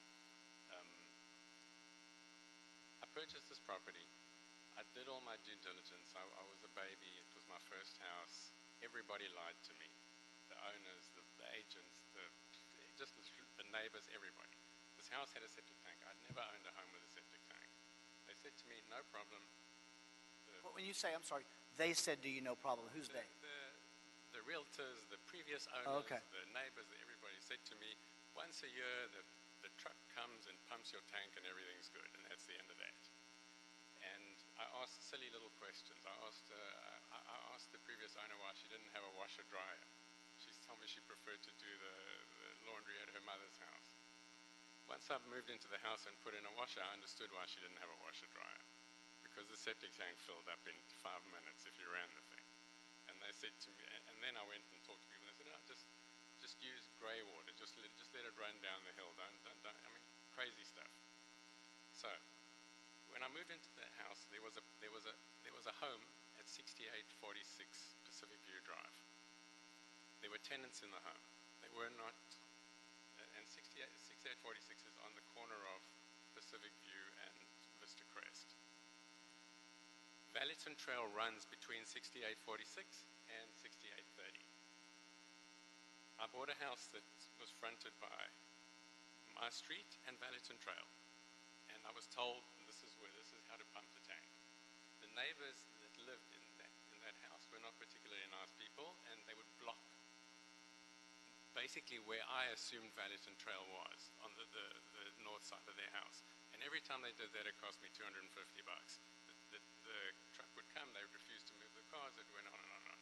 I purchased this property. I did all my due diligence. I was a baby. It was my first house. Everybody lied to me. The owners, the agents, just the neighbors, everybody. This house had a septic tank. I'd never owned a home with a septic tank. They said to me, no problem. Well, when you say, I'm sorry, they said, do you no problem? Who's they? The realtors, the previous owners, okay. The neighbors, everybody said to me, once a year the truck comes and pumps your tank and everything's good, and that's the end of that. And I asked silly little questions. I asked the previous owner why she didn't have a washer dryer. She told me she preferred to do the laundry at her mother's house. Once I moved into the house and put in a washer, I understood why she didn't have a washer dryer, because the septic tank filled up in 5 minutes if you ran the thing. And they said to me, and then I went and talked to people. They said, "No, just use grey water. Just let it run down the hill. Don't. I mean, crazy stuff." So, when I moved into the house, there was a home at 6846 Pacific View Drive. There were tenants in the home. They were not, and 6846 is on the corner of Pacific View and Vista Crest. Valleton Trail runs between 6846 and 6830. I bought a house that was fronted by my street and Valleton Trail, and I was told this is how to pump the tank. The neighbors that lived in that house were not particularly nice people, and they would block basically where I assumed Valleton Trail was, on the north side of their house. And every time they did that, it cost me $250. The truck would come, they would refuse to move the cars, it went on and on and on.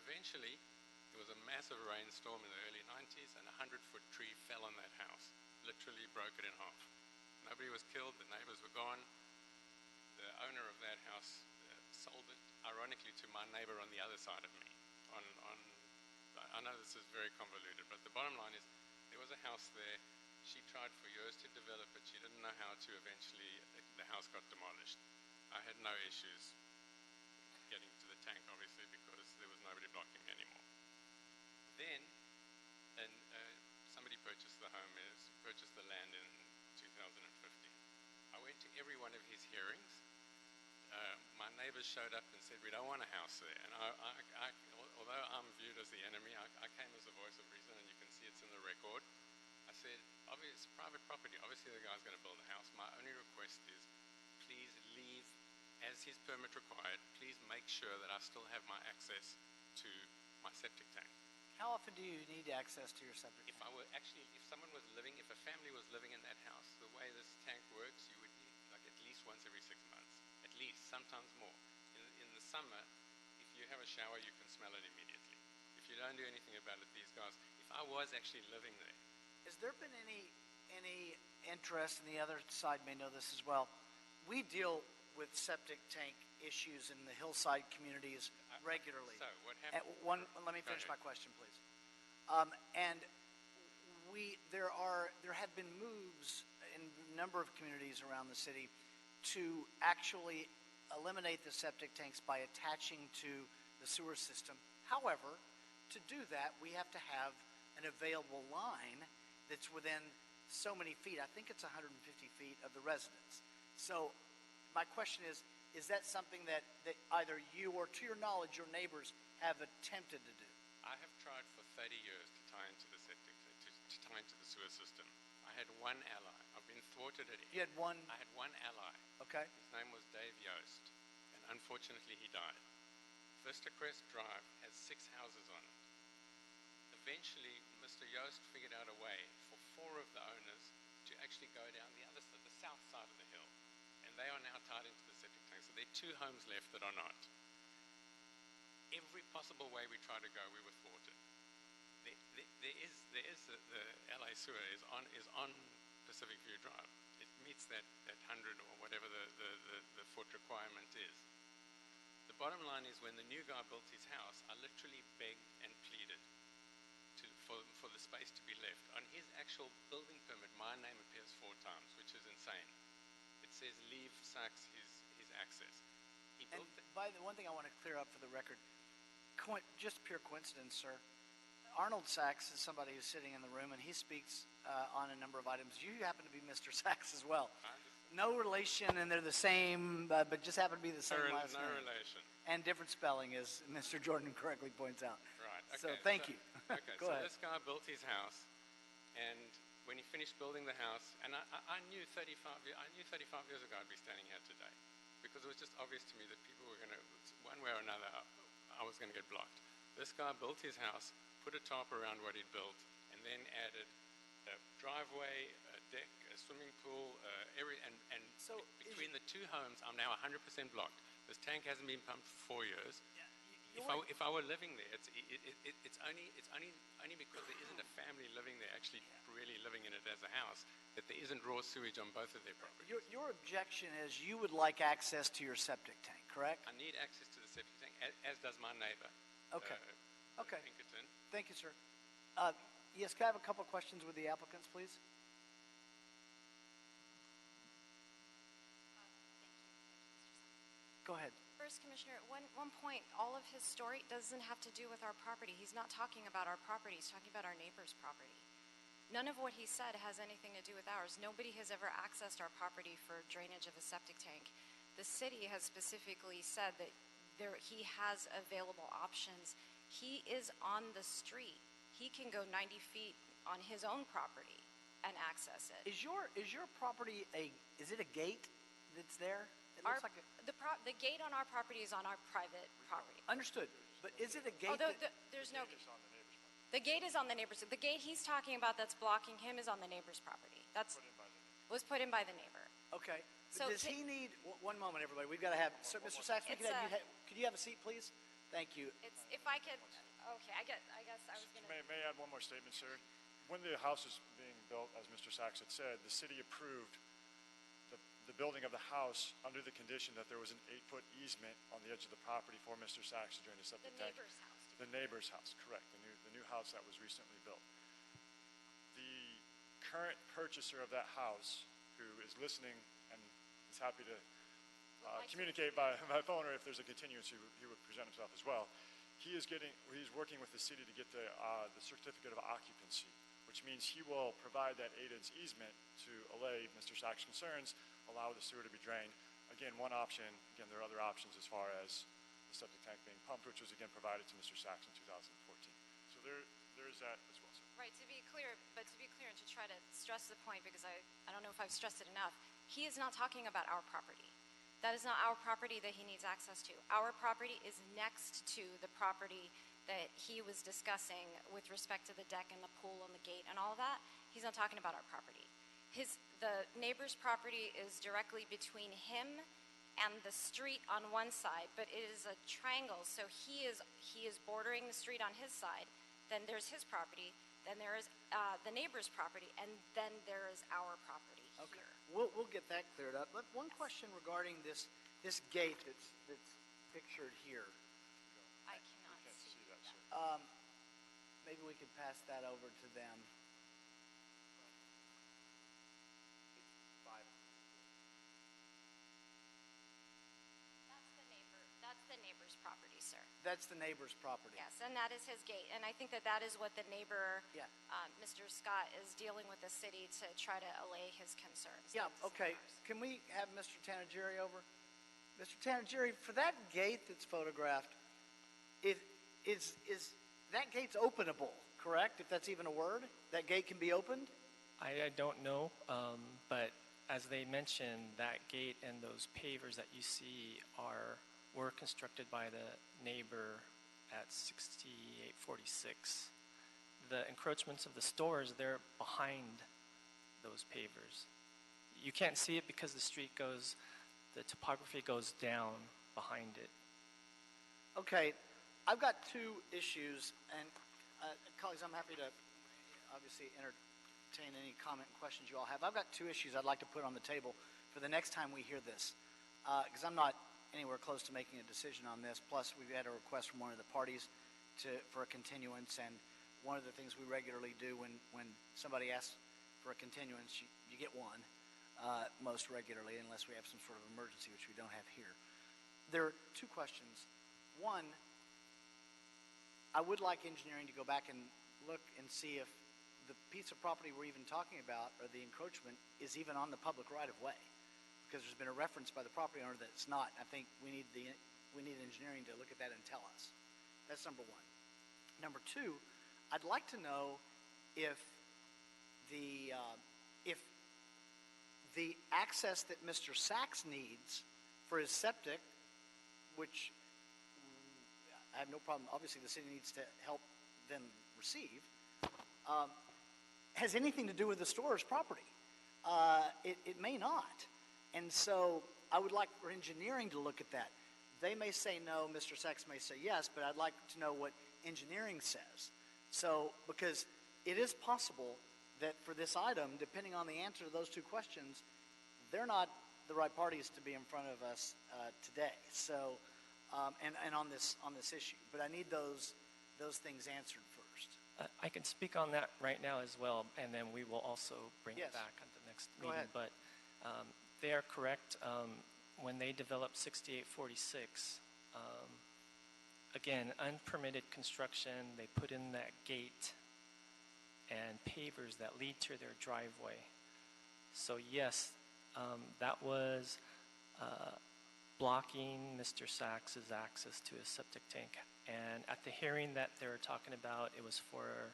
Eventually, there there was a massive rainstorm in the early 90s, and a 100-foot tree fell on that house, literally broke it in half. Nobody was killed, the neighbors were gone. The owner of that house sold it, ironically, to my neighbor on the other side of me. I know this is very convoluted, but the bottom line is there was a house there. She tried for years to develop it. She didn't know how to. Eventually, the house got demolished. I had no issues getting to the tank, obviously, because there was nobody blocking me anymore. Then, somebody purchased the home, purchased the land in 2015. I went to every one of his hearings. My neighbors showed up and said, we don't want a house there. And although I'm viewed as the enemy, I came as a voice of reason, and you can see it's in the record. I said, obviously, it's private property. Obviously, the guy's going to build a house. My only request is, please leave, as his permit required, please make sure that I still have my access to my septic tank. How often do you need access to your septic tank? If someone was living, if a family was living in that house, the way this tank works, you would need like at least once every 6 months. At least, sometimes more. In the summer, if you have a shower, you can smell it immediately. If you don't do anything about it, these guys, if I was actually living there. Has there been any interest, and the other side may know this as well, we deal with septic tank issues in the hillside communities regularly. So, what happened? Let me finish my question, please. And there have been moves in a number of communities around the city to actually eliminate the septic tanks by attaching to the sewer system. However, to do that, we have to have an available line that's within so many feet. I think it's 150 feet of the residence. So my question is that something that either you or, to your knowledge, your neighbors have attempted to do? I have tried for 30 years to tie into the septic, to tie into the sewer system. I had one ally. I've been thwarted at it. You had one? I had one ally. Okay. His name was Dave Yost, and unfortunately he died. Vista Crest Drive has 6 houses on it. Eventually, Mr. Yost figured out a way for 4 of the owners to actually go down the other side, the south side of the hill, and they are now tied into the septic tank. So there are 2 homes left that are not. Every possible way we tried to go, we were thwarted. The LA sewer is on Pacific View Drive. It meets that 100 or whatever the foot requirement is. The bottom line is, when the new guy built his house, I literally begged and pleaded for the space to be left. On his actual building permit, my name appears 4 times, which is insane. It says leave Sachs his access. He built it. By the one thing I want to clear up for the record, just pure coincidence, sir. Arnold Sachs is somebody who's sitting in the room, and he speaks on a number of items. You happen to be Mr. Sachs as well. No relation, and they're the same, but just happen to be the same last name. No relation. And different spelling, as Mr. Jordan correctly points out. Right. Okay, So thank you. Okay, Go so ahead. this guy built his house, and when he finished building the house, and I knew 35 years ago I'd be standing here today, because it was just obvious to me that people were going to, one way or another, I was going to get blocked. This guy built his house, put a tarp around what he'd built, and then added a driveway, a deck, a swimming pool, and so between the 2 homes, I'm now 100% blocked. This tank hasn't been pumped for 4 years. If I were living there, it's only because there isn't a family living there, actually really living in it as a house, that there isn't raw sewage on both of their properties. Your objection is you would like access to your septic tank, correct? I need access to the septic tank, as does my neighbor. Okay. Okay. Pinkerton. Thank you, sir. Yes, can I have a couple of questions with the applicants, please? Go ahead. First, Commissioner, one point, all of his story doesn't have to do with our property. He's not talking about our property. He's talking about our neighbor's property. None of what he said has anything to do with ours. Nobody has ever accessed our property for drainage of a septic tank. The city has specifically said that he has available options. He is on the street. He can go 90 feet on his own property and access it. Is your property is it a gate that's there? It looks like the gate on our property is on our private property. Understood. But is it a gate? There's no gate. The gate is on the neighbor's. The gate he's talking about that's blocking him is on the neighbor's property. Was put in by the neighbor. Okay. So does he need one moment, everybody? We've got to have Mr. Sachs. Could you have a seat, please? Thank you. If I could. okay, I guess I was gonna. May I add one more statement, sir? When the house was being built, as Mr. Sachs had said, the city approved the building of the house under the condition that there was an 8-foot easement on the edge of the property for Mr. Sachs to drain the septic tank. The neighbor's house. The neighbor's house, correct, the new house that was recently built. The current purchaser of that house, who is listening and is happy to communicate by phone, or if there's a continuance, he would present himself as well. He's working with the city to get the certificate of occupancy, which means he will provide that 8-inch easement to allay Mr. Sachs' concerns, allow the sewer to be drained. Again, one option. Again, there are other options as far as the septic tank being pumped, which was again provided to Mr. Sachs in 2014. So there's that as well, sir. Right, to be clear, and to try to stress the point, because I don't know if I've stressed it enough, he is not talking about our property. That is not our property that he needs access to. Our property is next to the property that he was discussing with respect to the deck and the pool and the gate and all of that. He's not talking about our property. The neighbor's property is directly between him and the street on one side, but it is a triangle, so he is bordering the street on his side, then there's his property, then there is the neighbor's property, and then there is our property Okay, here. we'll get that cleared up. But one question regarding this gate that's pictured here. I cannot see that, sir. Maybe we could pass that over to them. That's the neighbor's property, sir. That's the neighbor's property. Yes, and that is his gate. And I think that is what the neighbor, Yeah. Mr. Scott, is dealing with the city to try to allay his concerns. Yeah, okay. Can we have Mr. Tanagiri over? Mr. Tanagiri, for that gate that's photographed, is that gate's openable, correct? If that's even a word? That gate can be opened? I don't know, but as they mentioned, that gate and those pavers that you see were constructed by the neighbor at 6846. The encroachments of the stores, they're behind those pavers. You can't see it because the topography goes down behind it. Okay, I've got two issues, and colleagues, I'm happy to obviously entertain any comment and questions you all have. I've got two issues I'd like to put on the table for the next time we hear this, because I'm not anywhere close to making a decision on this. Plus, we've had a request from one of the parties for a continuance, and one of the things we regularly do when somebody asks for a continuance, you get one most regularly, unless we have some sort of emergency, which we don't have here. There are two questions. One, I would like engineering to go back and look and see if the piece of property we're even talking about, or the encroachment, is even on the public right-of-way, because there's been a reference by the property owner that it's not. I think we need engineering to look at that and tell us. That's number one. Number two, I'd like to know if the access that Mr. Sachs needs for his septic, which I have no problem, obviously the city needs to help them receive, has anything to do with the store's property. It may not. And so I would like for engineering to look at that. They may say no, Mr. Sachs may say yes, but I'd like to know what engineering says. So, because it is possible that for this item, depending on the answer to those two questions, they're not the right parties to be in front of us today. So, and on this issue, but I need those things answered first. I can speak on that right now as well, and then we will also bring Yes. it back at the next Go meeting. ahead. But they are correct. When they developed 6846, again, unpermitted construction, they put in that gate and pavers that lead to their driveway. So yes, that was blocking Mr. Sachs's access to his septic tank. And at the hearing that they were talking about, it was for,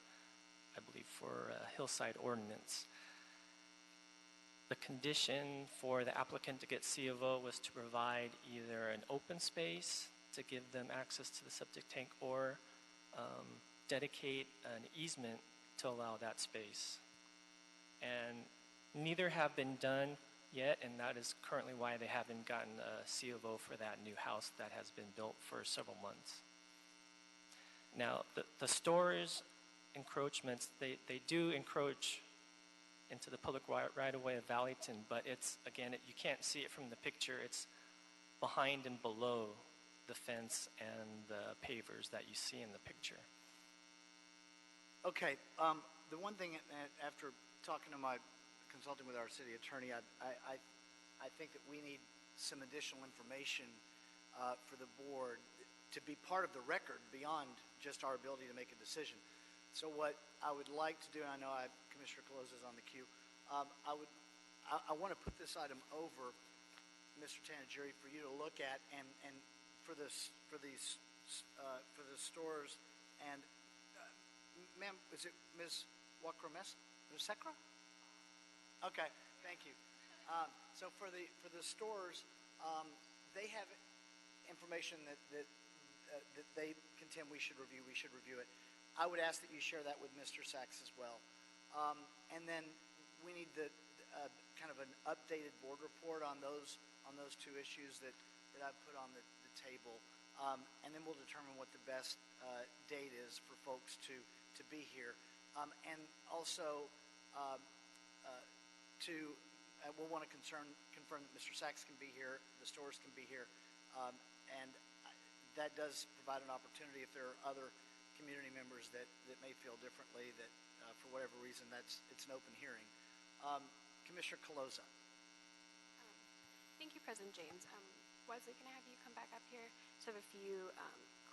I believe, for a hillside ordinance. The condition for the applicant to get C of O was to provide either an open space to give them access to the septic tank, or dedicate an easement to allow that space. And neither have been done yet, and that is currently why they haven't gotten a C of O for that new house that has been built for several months. Now, the stores encroachments, they do encroach into the public right-of-way of Valleyton, but it's, again, you can't see it from the picture. It's behind and below the fence and the pavers that you see in the picture. Okay, the one thing, after consulting with our city attorney, I think that we need some additional information for the board to be part of the record beyond just our ability to make a decision. So what I would like to do, and I know Commissioner Colosa is on the queue, I want to put this item over, Mr. Tanagiri, for you to look at, and for the stores, and ma'am, is it Ms. Wakramesekra? Okay, thank you. So for the stores, they have information that they contend we should review. We should review it. I would ask that you share that with Mr. Sachs as well. And then we need kind of an updated board report on those two issues that I've put on the table. And then we'll determine what the best date is for folks to be here. And also we'll want to confirm that Mr. Sachs can be here, the stores can be here, and that does provide an opportunity if there are other community members that may feel differently, that for whatever reason it's an open hearing. Commissioner Colosa. Thank you, President James. Wesley, can I have you come back up here? So I have a few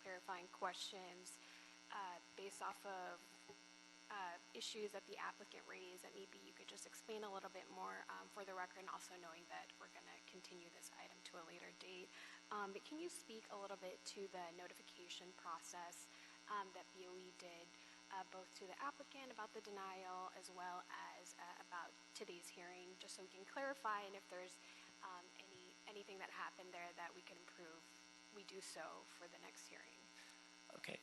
clarifying questions based off of issues that the applicant raised that maybe you could just explain a little bit more for the record, and also knowing that we're going to continue this item to a later date. But can you speak a little bit to the notification process that BOE did both to the applicant about the denial as well as about today's hearing, just so we can clarify, and if there's anything that happened there that we can improve, we do so for the next hearing. Okay.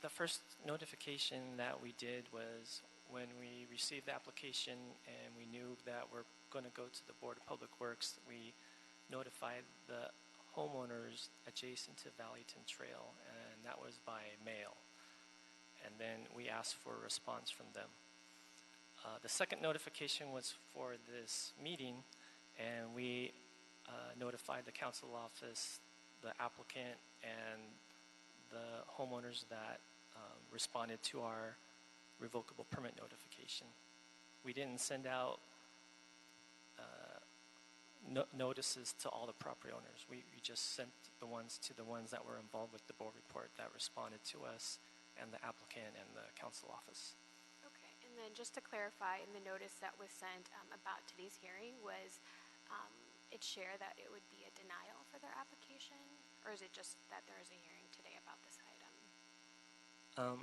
The first notification that we did was when we received the application and we knew that we're going to go to the Board of Public Works. We notified the homeowners adjacent to Valleyton Trail, and that was by mail. And then we asked for a response from them. The second notification was for this meeting, and we notified the council office, the applicant, and the homeowners that responded to our revocable permit notification. We didn't send out notices to all the property owners. We just sent the ones that were involved with the board report that responded to us, and the applicant and the council office. Okay, and then just to clarify, in the notice that was sent about today's hearing, was it shared that it would be a denial for their application, or is it just that there is a hearing today about this item?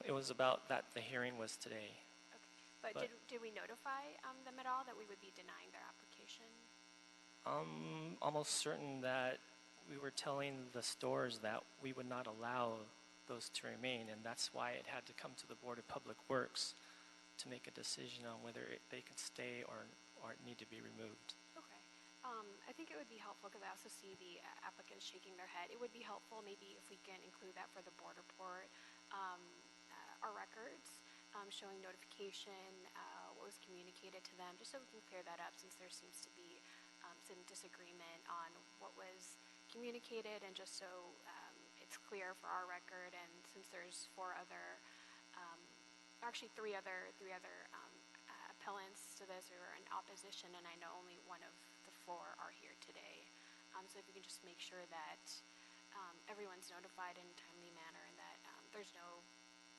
It was about that the hearing was today. Okay, but did we notify them at all that we would be denying their application? Almost certain that we were telling the stores that we would not allow those to remain, and that's why it had to come to the Board of Public Works to make a decision on whether they could stay or need to be removed. Okay. I think it would be helpful, because I also see the applicants shaking their head. It would be helpful maybe if we can include that for the board report, our records showing notification, what was communicated to them, just so we can clear that up, since there seems to be some disagreement on what was communicated, and just so it's clear for our record. And since there's three other appellants to this who are in opposition, and I know only one of the four are here today. So if you can just make sure that everyone's notified in a timely manner, and that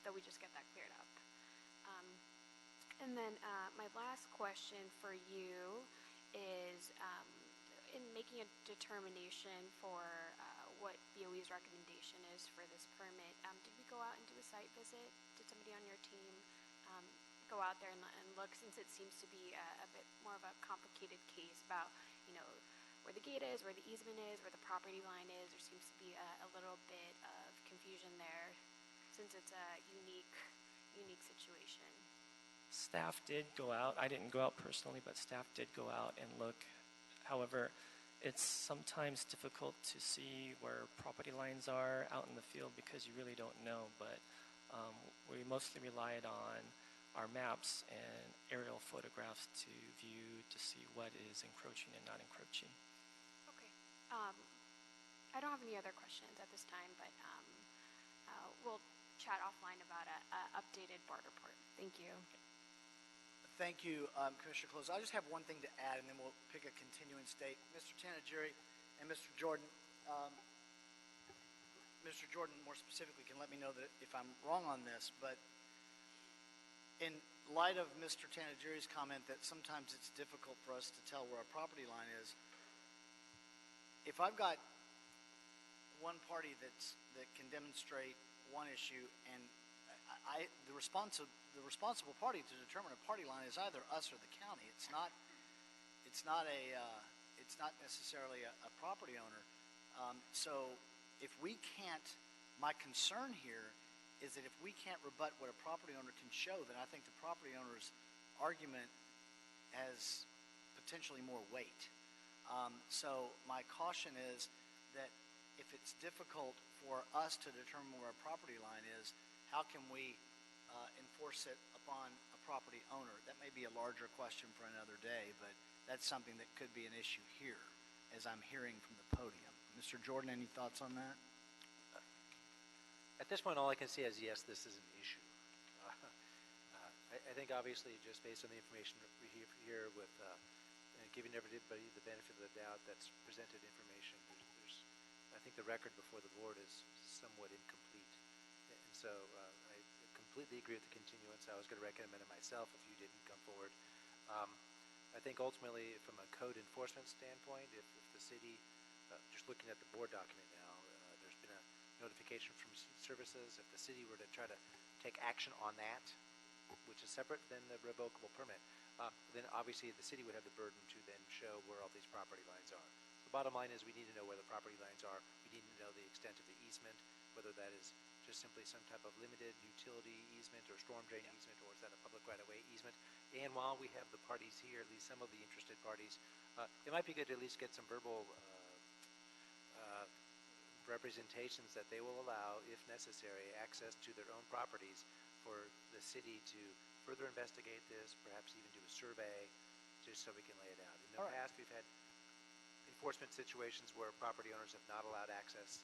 that we just get that cleared up. And then my last question for you is, in making a determination for what BOE's recommendation is for this permit, did we go out and do a site visit? Did somebody on your team go out there and look, since it seems to be a bit more of a complicated case about, where the gate is, where the easement is, where the property line is? There seems to be a little bit of confusion there, since it's a unique situation. Staff did go out. I didn't go out personally, but staff did go out and look. However, it's sometimes difficult to see where property lines are out in the field, because you really don't know. But We mostly relied on our maps and aerial photographs to view to see what is encroaching and not encroaching. Okay. I don't have any other questions at this time, but we'll chat offline about a updated BART report. Thank you. Thank you, Commissioner Close. I just have one thing to add, and then we'll pick a continuance date. Mr. Tanagiri and Mr. Jordan, Mr. Jordan more specifically can let me know that if I'm wrong on this, but in light of Mr. Tanagiri's comment that sometimes it's difficult for us to tell where our property line is, if I've got one party that can demonstrate one issue, and the responsible party to determine a party line is either us or the county. It's not necessarily a property owner. So if we can't, my concern here is that if we can't rebut what a property owner can show, then I think the property owner's argument has potentially more weight. So my caution is that if it's difficult for us to determine where a property line is, how can we enforce it upon a property owner? That may be a larger question for another day, but that's something that could be an issue here, as I'm hearing from the podium. Mr. Jordan, any thoughts on that? At this point, all I can say is yes, this is an issue. I think obviously just based on the information we have here with giving everybody the benefit of the doubt that's presented information, I think the record before the board is somewhat incomplete. And so I completely agree with the continuance. I was going to recommend it myself if you didn't come forward. I think ultimately from a code enforcement standpoint, if the city, just looking at the board document now, there's been a notification from services. If the city were to try to take action on that, which is separate than the revocable permit, then obviously the city would have the burden to then show where all these property lines are. The bottom line is we need to know where the property lines are. We need to know the extent of the easement, whether that is just simply some type of limited utility easement or storm drain easement, or is that a public right-of-way easement? And while we have the parties here, at least some of the interested parties, it might be good to at least get some verbal representations that they will allow, if necessary, access to their own properties for the city to further investigate this, perhaps even do a survey, just so we can lay it out. In the past, we've had enforcement situations where property owners have not allowed access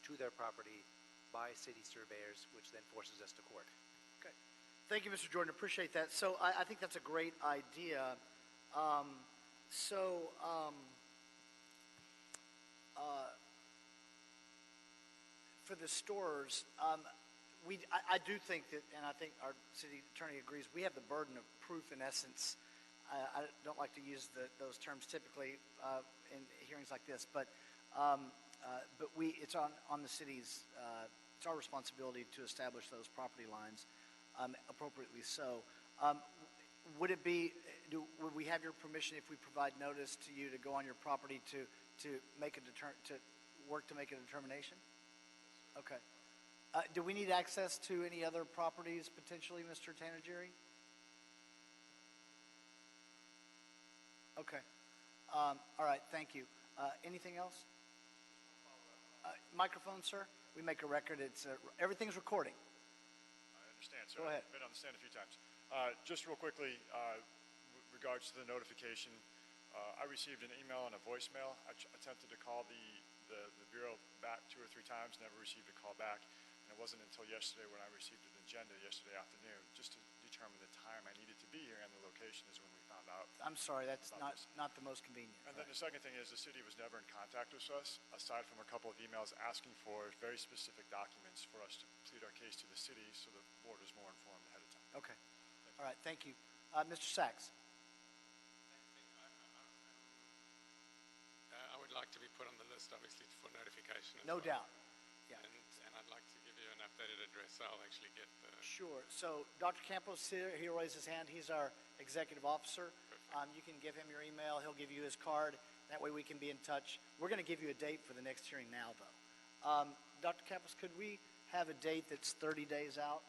to their property by city surveyors, which then forces us to court. Okay. Thank you, Mr. Jordan. Appreciate that. So I think that's a great idea. For the stores, I do think that, and I think our city attorney agrees, we have the burden of proof in essence. I don't like to use those terms typically in hearings like this, but it's on the city's, it's our responsibility to establish those property lines appropriately so. Would we have your permission if we provide notice to you to go on your property to work to make a determination? Okay. Do we need access to any other properties potentially, Mr. Tanagiri? Okay. All right, thank you. Anything else? Microphone, sir. We make a record. Everything's recording. I understand, sir. Go ahead. I've been on the stand a few times. Just real quickly, with regards to the notification, I received an email and a voicemail. I attempted to call the Bureau back 2 or 3 times, never received a call back. And it wasn't until yesterday when I received an agenda yesterday afternoon, just to determine the time I needed to be here and the location is when we found out. I'm sorry, that's not the most convenient. And then the second thing is the city was never in contact with us, aside from a couple of emails asking for very specific documents for us to plead our case to the city so the board is more informed ahead of time. Okay. All right, thank you. Mr. Sachs. I would like to be put on the list, obviously, for notification. No doubt. Yeah. And I'd like to give you an updated address, so I'll actually get the... Sure. So Dr. Campos here, he raised his hand. He's our executive officer. You can give him your email. He'll give you his card. That way we can be in touch. We're going to give you a date for the next hearing now, though. Dr. Campos, could we have a date that's 30 days out?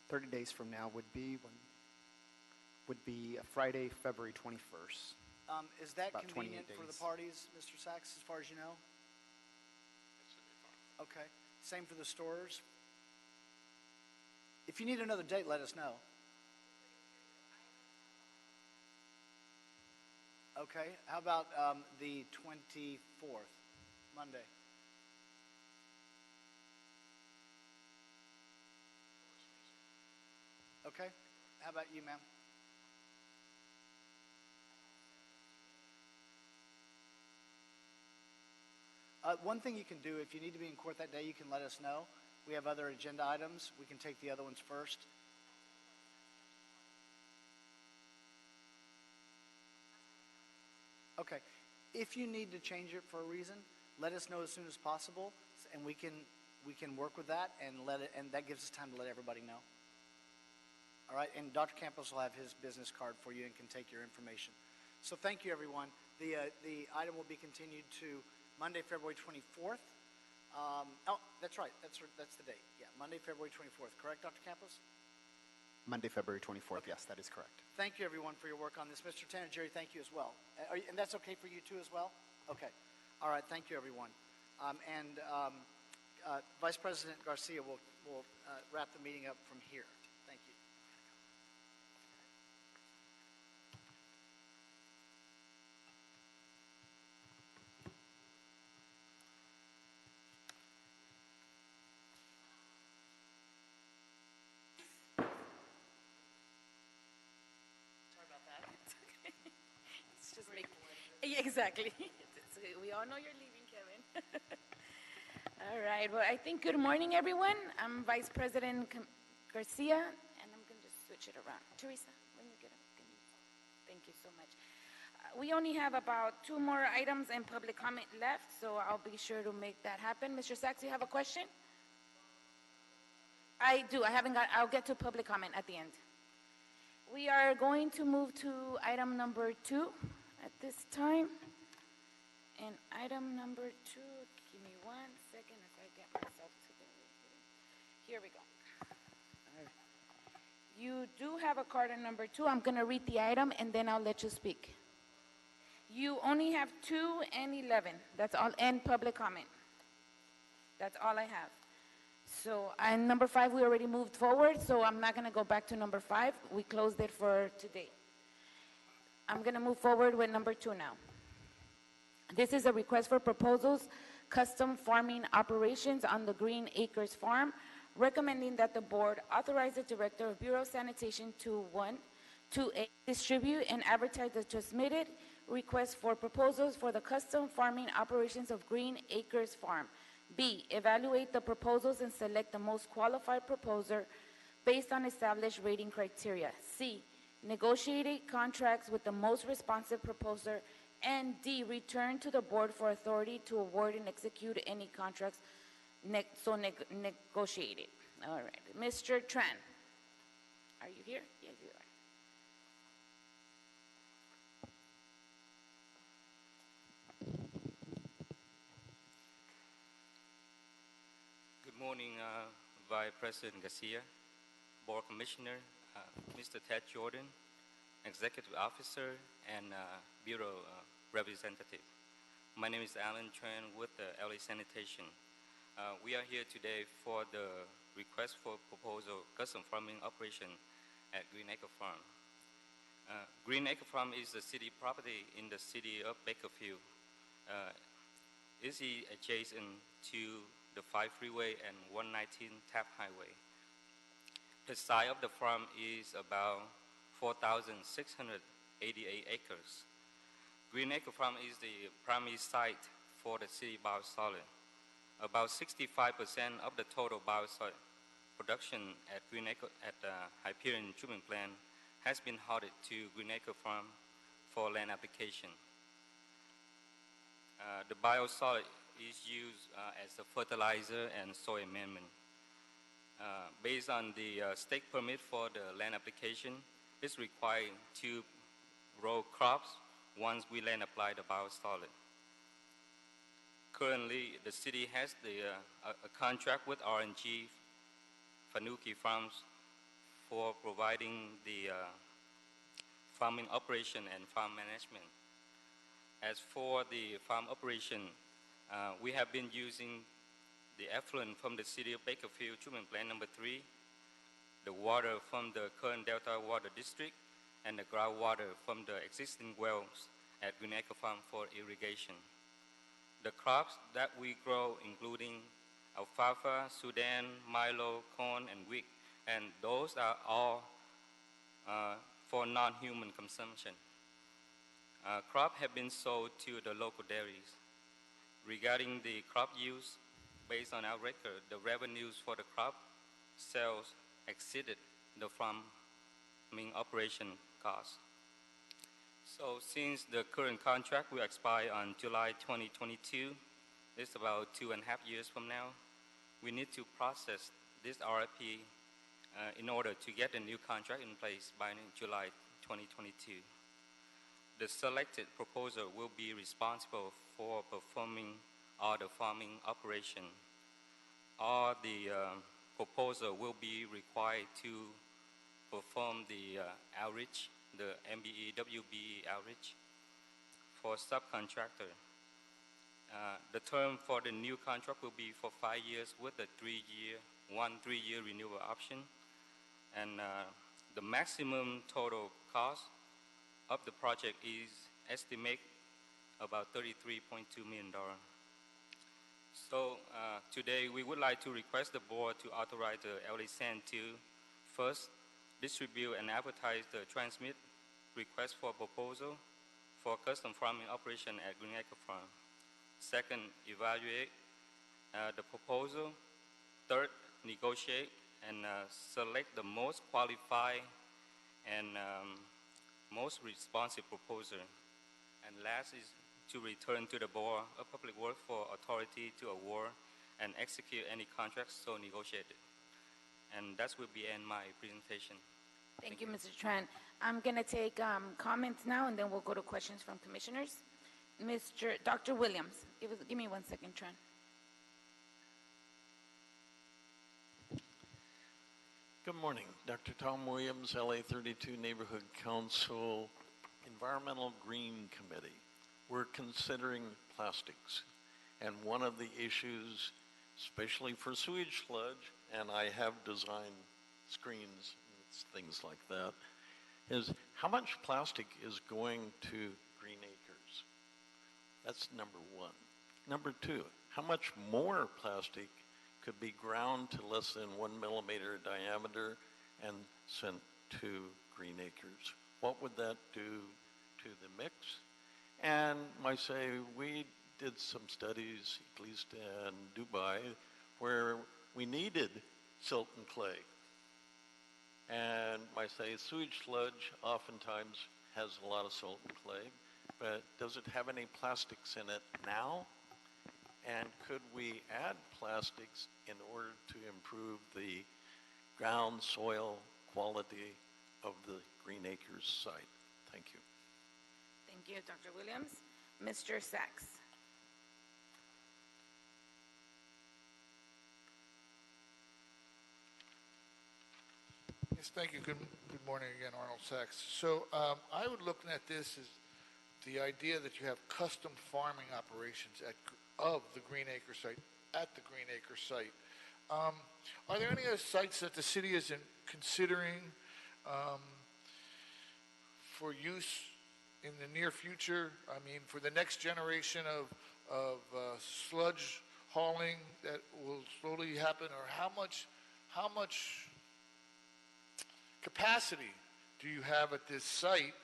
30 days from now would be Friday, February 21st. Is that About 28 convenient for the days. parties, Mr. Sachs, as far as you know? That should be fine. Okay. Same for the stores? If you need another date, let us know. Okay, how about the 24th, Monday? Okay, how about you, ma'am? One thing you can do, if you need to be in court that day, you can let us know. We have other agenda items. We can take the other ones first. Okay. If you need to change it for a reason, let us know as soon as possible, and we can work with that and that gives us time to let everybody know. All right, and Dr. Campos will have his business card for you and can take your information. So thank you, everyone. The item will be continued to Monday, February 24th. Oh, that's right. That's the date. Yeah, Monday, February 24th. Correct, Dr. Campos? Monday, February 24th. Yes, that is correct. Thank you, everyone, for your work on this. Mr. Tanageri, thank you as well. And that's okay for you, too, as well? Okay. All right. Thank you, everyone. Vice President Garcia will wrap the meeting up from here. Thank you. It's just make, yeah, exactly. We all know you're leaving, Kevin. All right. Well, I think good morning, everyone. I'm Vice President Garcia, and I'm going to just switch it around. Teresa, when you get up, thank you so much. We only have about 2 more items and public comment left, so I'll be sure to make that happen. Mr. Sachs, you have a question? I do. I haven't got. I'll get to public comment at the end. We are going to move to item number 2 at this time. And item number 2, give me 1 second as I get myself together. Here we go. All right. You do have a card on number 2. I'm going to read the item and then I'll let you speak. You only have 2 and 11. That's all, and public comment. That's all I have. So, and number 5, we already moved forward, so I'm not going to go back to number 5. We closed it for today. I'm going to move forward with number 2 now. This is a request for proposals, custom farming operations on the Green Acres Farm, recommending that the board authorize the Director of Bureau of Sanitation to, 1, to A, distribute and advertise the transmitted request for proposals for the custom farming operations of Green Acres Farm. B, evaluate the proposals and select the most qualified proposer based on established rating criteria. C, negotiate contracts with the most responsive proposer. And D, return to the board for authority to award and execute any contracts negotiated. All right. Mr. Tran, are you here? Yes, you are. Good morning, Vice President Garcia, Board Commissioner, Mr. Ted Jordan, Executive Officer, and Bureau Representative. My name is Alan Tran with the LA Sanitation. We are here today for the request for proposal custom farming operation at Green Acre Farm. Green Acre Farm is a city property in the city of Bakersfield. It's adjacent to the 5 freeway and 119 Taft Highway. The size of the farm is about 4,688 acres. Green Acre Farm is the primary site for the city biosolid. About 65% of the total biosolid production at Green Acre at the Hyperion Treatment Plant has been hauled to Green Acre Farm for land application. The biosolid is used as a fertilizer and soil amendment. Based on the state permit for the land application, it's required to row crops once we land apply the biosolid. Currently, the city has a contract with RNG Fanuki Farms for providing the farming operation and farm management. As for the farm operation, we have been using the effluent from the city of Bakersfield Treatment Plant number 3 the water from the current Delta Water District and the groundwater from the existing wells at Green Acre Farm for irrigation. The crops that we grow, including alfalfa, Sudan, milo, corn, and wheat, and those are all for non-human consumption. Crops have been sold to the local dairies. Regarding the crop use, based on our record, the revenues for the crop sales exceeded the farming operation costs. So since the current contract will expire on July 2022, it's about 2.5 years from now, we need to process this RFP in order to get a new contract in place by July 2022. The selected proposer will be responsible for performing all the farming operation. All the proposer will be required to perform the outreach, the MBE, WBE outreach for subcontractor. The term for the new contract will be for 5 years with a 3-year renewal option. And the maximum total cost of the project is estimated about $33.2 million. So today we would like to request the board to authorize the LASAN to first distribute and advertise the transmit request for proposal for custom farming operation at Green Acre Farm. Second, evaluate the proposal. Third, negotiate and select the most qualified and most responsive proposer. And last is to return to the Board of Public Works for authority to award and execute any contracts so negotiated. And that will be end my presentation. Thank you, Mr. Tran. I'm going to take comments now, and then we'll go to questions from commissioners. Dr. Williams, give me 1 second, Tran. Good morning. Dr. Tom Williams, LA 32 Neighborhood Council Environmental Green Committee. We're considering plastics, and one of the issues, especially for sewage sludge, and I have designed screens and things like that, is how much plastic is going to Green Acres? That's number one. Number two, how much more plastic could be ground to less than 1 millimeter diameter and sent to Green Acres? What would that do to the mix? And I say we did some studies, at least in Dubai, where we needed silt and clay. And I say sewage sludge oftentimes has a lot of silt and clay, but does it have any plastics in it now? And could we add plastics in order to improve the ground soil quality of the Green Acres site? Thank you. Thank you, Dr. Williams. Mr. Sachs. Yes, thank you. Good morning again, Arnold Sachs. So I would look at this as the idea that you have custom farming operations of the Green Acre site, at the Green Acre site. Are there any other sites that the city is considering for use in the near future? I mean, for the next generation of sludge hauling that will slowly happen, or how much capacity do you have at this site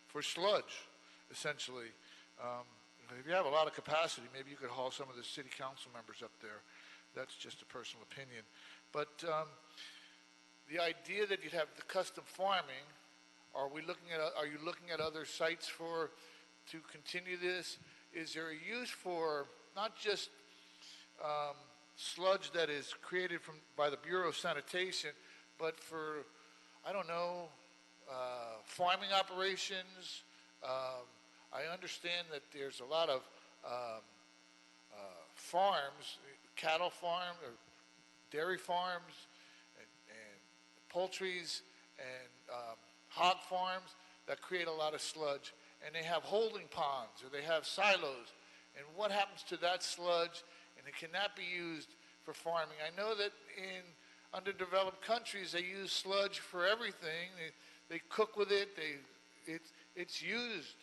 for sludge, essentially? If you have a lot of capacity, maybe you could haul some of the city council members up there. That's just a personal opinion. But the idea that you'd have the custom farming, are you looking at other sites to continue this? Is there a use for not just sludge that is created by the Bureau of Sanitation, but for, I don't know, farming operations? I understand that there's a lot of farms, cattle farms, or dairy farms, and poultries, and hog farms that create a lot of sludge, and they have holding ponds, or they have silos. And what happens to that sludge, and it cannot be used for farming? I know that in underdeveloped countries, they use sludge for everything. They cook with it. It's used,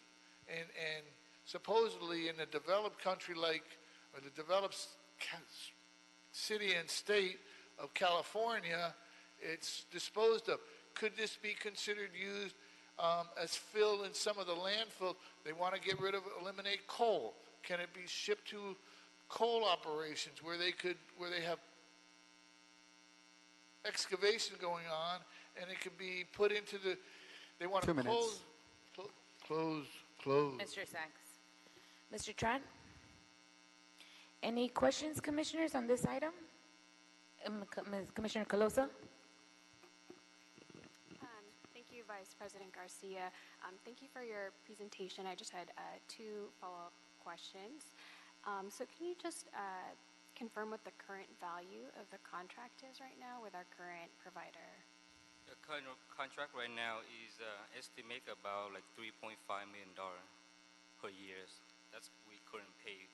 and supposedly in a developed country like, or the developed city and state of California, it's disposed of. Could this be considered used as fill in some of the landfill? They want to get rid of, eliminate coal. Can it be shipped to coal operations where they have excavation going on, and it could be put into they want to 2 minutes. close. Mr. Sachs. Mr. Tran? Any questions, commissioners, on this item? Commissioner Calosa? Thank you, Vice President Garcia. Thank you for your presentation. I just had 2 follow-up questions. So can you just confirm what the current value of the contract is right now with our current provider? The current contract right now is estimated about like $3.5 million per year. That's we couldn't pay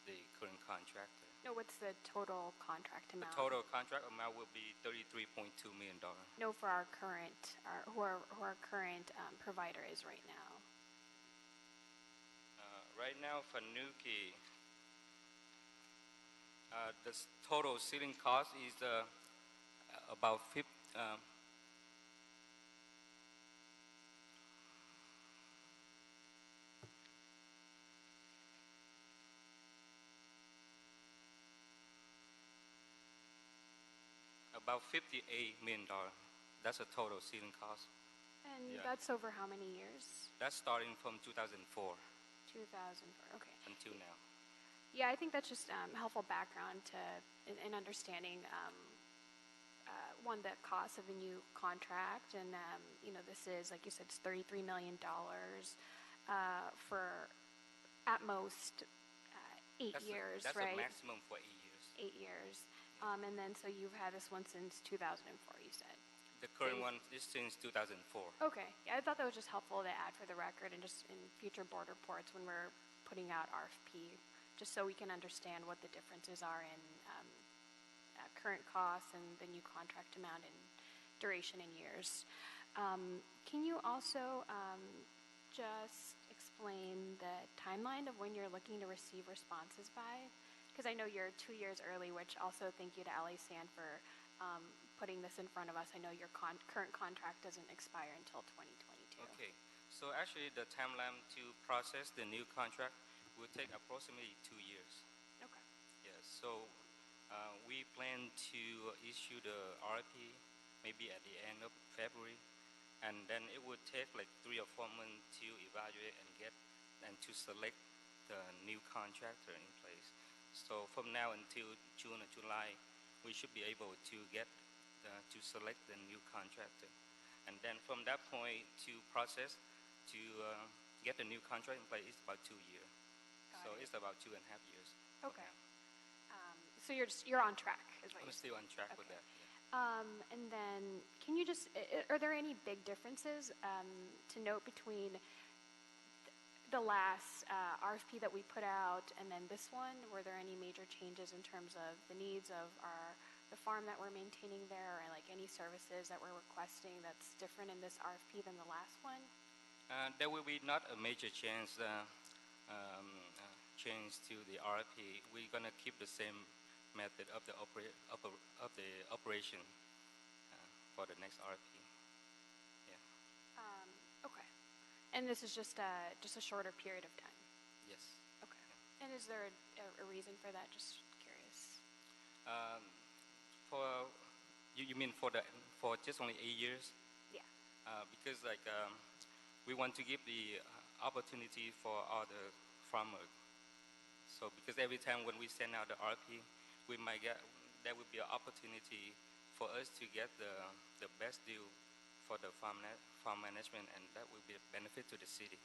the current contractor. No, what's the total contract amount? The total contract amount will be $33.2 million. No, for our current, who our current provider is right now. Right now for Nuki, the total ceiling cost is about $58 million. That's a total ceiling cost. And Yeah. that's over how many years? That's starting from 2004 2004, okay. until now. Yeah, I think that's just helpful background in understanding, one, the cost of the new contract, and, this is, like you said, it's $33 million for, at most, 8 years, That's right? a maximum for 8 years. 8 years. And then, so you've had this one since 2004, you said? The current one is since 2004. Okay. Yeah, I thought that was just helpful to add for the record and just in future board reports when we're putting out RFP, just so we can understand what the differences are in current costs and the new contract amount and duration in years. Can you also just explain the timeline of when you're looking to receive responses by? Because I know you're 2 years early, which also thank you to LA Sand for putting this in front of us. I know your current contract doesn't expire until 2022. Okay. So actually the timeline to process the new contract will take approximately 2 years. Okay. Yes. So we plan to issue the RFP maybe at the end of February, and then it would take like 3 or 4 months to evaluate and to select the new contractor in place. So from now until June or July, we should be able to get to select the new contractor, and then from that point to process to get the new contract in place is about 2 years. So it's about 2.5 years. Okay. So you're on track, is what I'm you're still on track with Okay. that. Yeah. And then, can you just, are there any big differences to note between the last RFP that we put out and then this one? Were there any major changes in terms of the needs of the farm that we're maintaining there, or like any services that we're requesting that's different in this RFP than the last one? There will be not a major change to the RFP. We're gonna keep the same method of the operation for the next RFP. Yeah. Okay. And this is just a shorter period of time? Yes. Okay. Yeah. And is there a reason for that? Just curious. You mean for just only 8 years? Yeah. Because we want to give the opportunity for all the farmers. So because every time when we send out the RFP, there will be an opportunity for us to get the best deal for the farm management, and that will be a benefit to the city.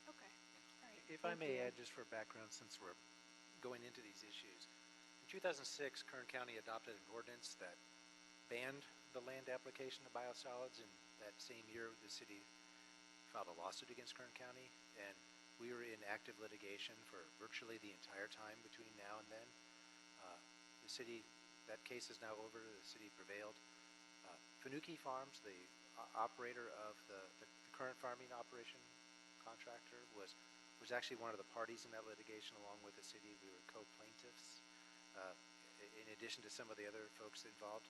Okay. All right. If I may add, just for background, since we're going into these issues, in 2006, Kern County adopted an ordinance that banned the land application of biosolids, and that same year the city filed a lawsuit against Kern County, and we were in active litigation for virtually the entire time between now and then. The city that case is now over. The city prevailed. Fanuki Farms, the operator of the current farming operation contractor, was actually one of the parties in that litigation along with the city. We were co-plaintiffs in addition to some of the other folks involved.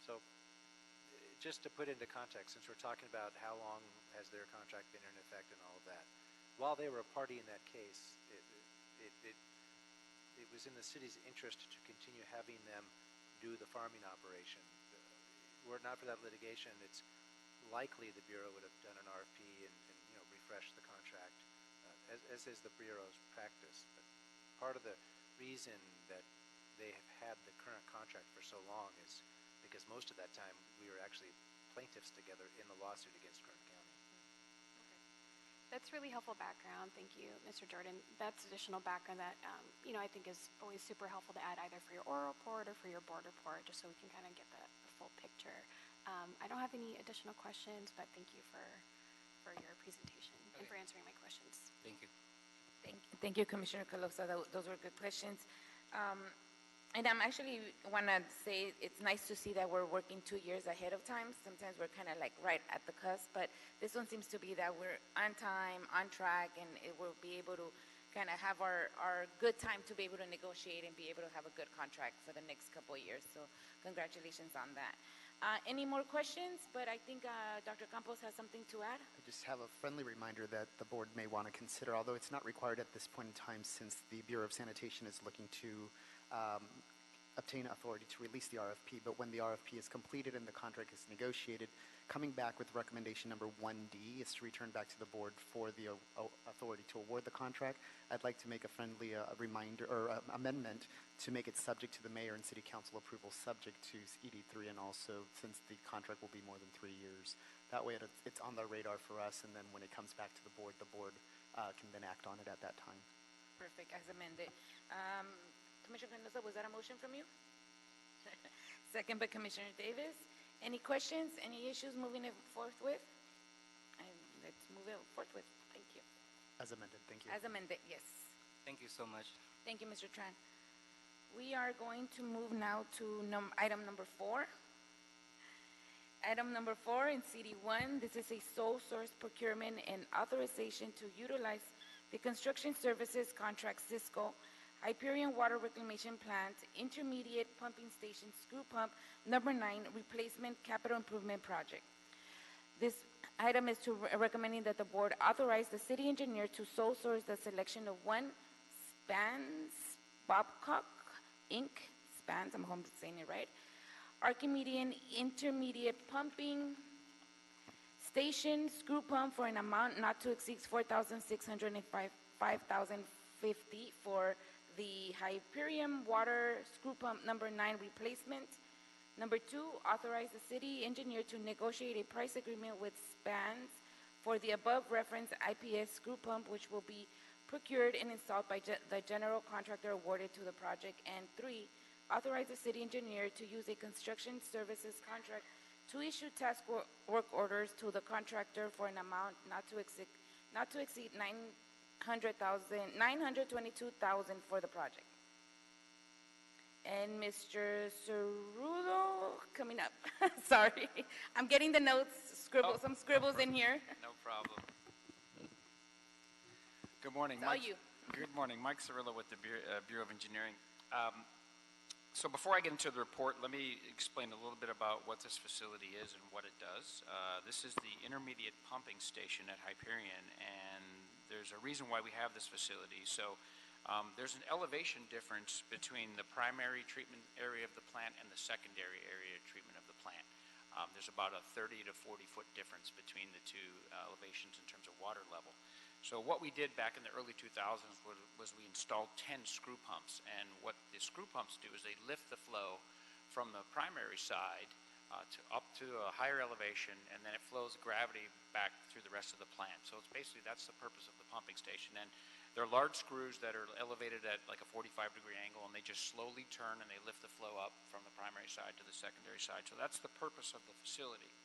So just to put into context, since we're talking about how long has their contract been in effect and all of that, while they were a party in that case, it was in the city's interest to continue having them do the farming operation. Were it not for that litigation, it's likely the Bureau would have done an RFP and refreshed the contract, as is the Bureau's practice. But part of the reason that they have had the current contract for so long is because most of that time we were actually plaintiffs together in the lawsuit against Kern County. That's really helpful background. Thank you, Mr. Jordan. That's additional background that, I think is always super helpful to add either for your oral report or for your board report, just so we can kind of get the full picture. I don't have any additional questions, but thank you for your presentation and for answering my questions. Thank you. Thank you, Commissioner Calosa. Those were good questions. And I'm actually want to say it's nice to see that we're working 2 years ahead of time. Sometimes we're kind of like right at the cusp, but this one seems to be that we're on time, on track, and it will be able to kind of have our good time to be able to negotiate and be able to have a good contract for the next couple of years. So congratulations on that. Any more questions? But I think Dr. Campos has something to add. I just have a friendly reminder that the board may want to consider, although it's not required at this point in time since the Bureau of Sanitation is looking to obtain authority to release the RFP, but when the RFP is completed and the contract is negotiated, coming back with recommendation number 1D is to return back to the board for the authority to award the contract. I'd like to make a friendly reminder or amendment to make it subject to the mayor and city council approval, subject to ED3, and also since the contract will be more than 3 years. That way it's on the radar for us, and then when it comes back to the board can then act on it at that time. Perfect, as amended. Commissioner Canosa, was that a motion from you? Second by Commissioner Davis. Any questions, any issues moving it forthwith? Let's move it forthwith. Thank you. As amended, thank you. As amended, yes. Thank you so much. Thank you, Mr. Tran. We are going to move now to item number 4. Item number 4 in CD1, this is a sole source procurement and authorization to utilize the construction services contract Cisco Hyperion Water Reclamation Plant Intermediate Pumping Station Screw Pump Number 9 Replacement Capital Improvement Project. This item is to recommending that the board authorize the city engineer to sole source the selection of one Spans Babcock Inc. Spans, I'm hoping saying it right. Archimedean Intermediate Pumping Station Screw Pump for an amount not to exceed $4,605 $5,050 for the Hyperion Water Screw Pump Number 9 replacement. Number 2, authorize the city engineer to negotiate a price agreement with Spans for the above referenced IPS screw pump, which will be procured and installed by the general contractor awarded to the project. And 3, authorize the city engineer to use a construction services contract to issue task work orders to the contractor for an amount not to exceed $922,000 for the project. And Mr. Cerrudo coming up. Sorry, I'm getting the notes, some scribbles in here. No problem. Good morning. It's all you. Good morning. Mike Cirillo with the Bureau of Engineering. So before I get into the report, let me explain a little bit about what this facility is and what it does. This is the intermediate pumping station at Hyperion, and there's a reason why we have this facility. So there's an elevation difference between the primary treatment area of the plant and the secondary area of treatment of the plant. There's about a 30 to 40 foot difference between the two elevations in terms of water level. So what we did back in the early 2000s was we installed 10 screw pumps, and what the screw pumps do is they lift the flow from the primary side up to a higher elevation, and then it flows gravity back through the rest of the plant. So it's basically, that's the purpose of the pumping station. And they're large screws that are elevated at like a 45-degree angle, and they just slowly turn and they lift the flow up from the primary side to the secondary side. So that's the purpose of the facility.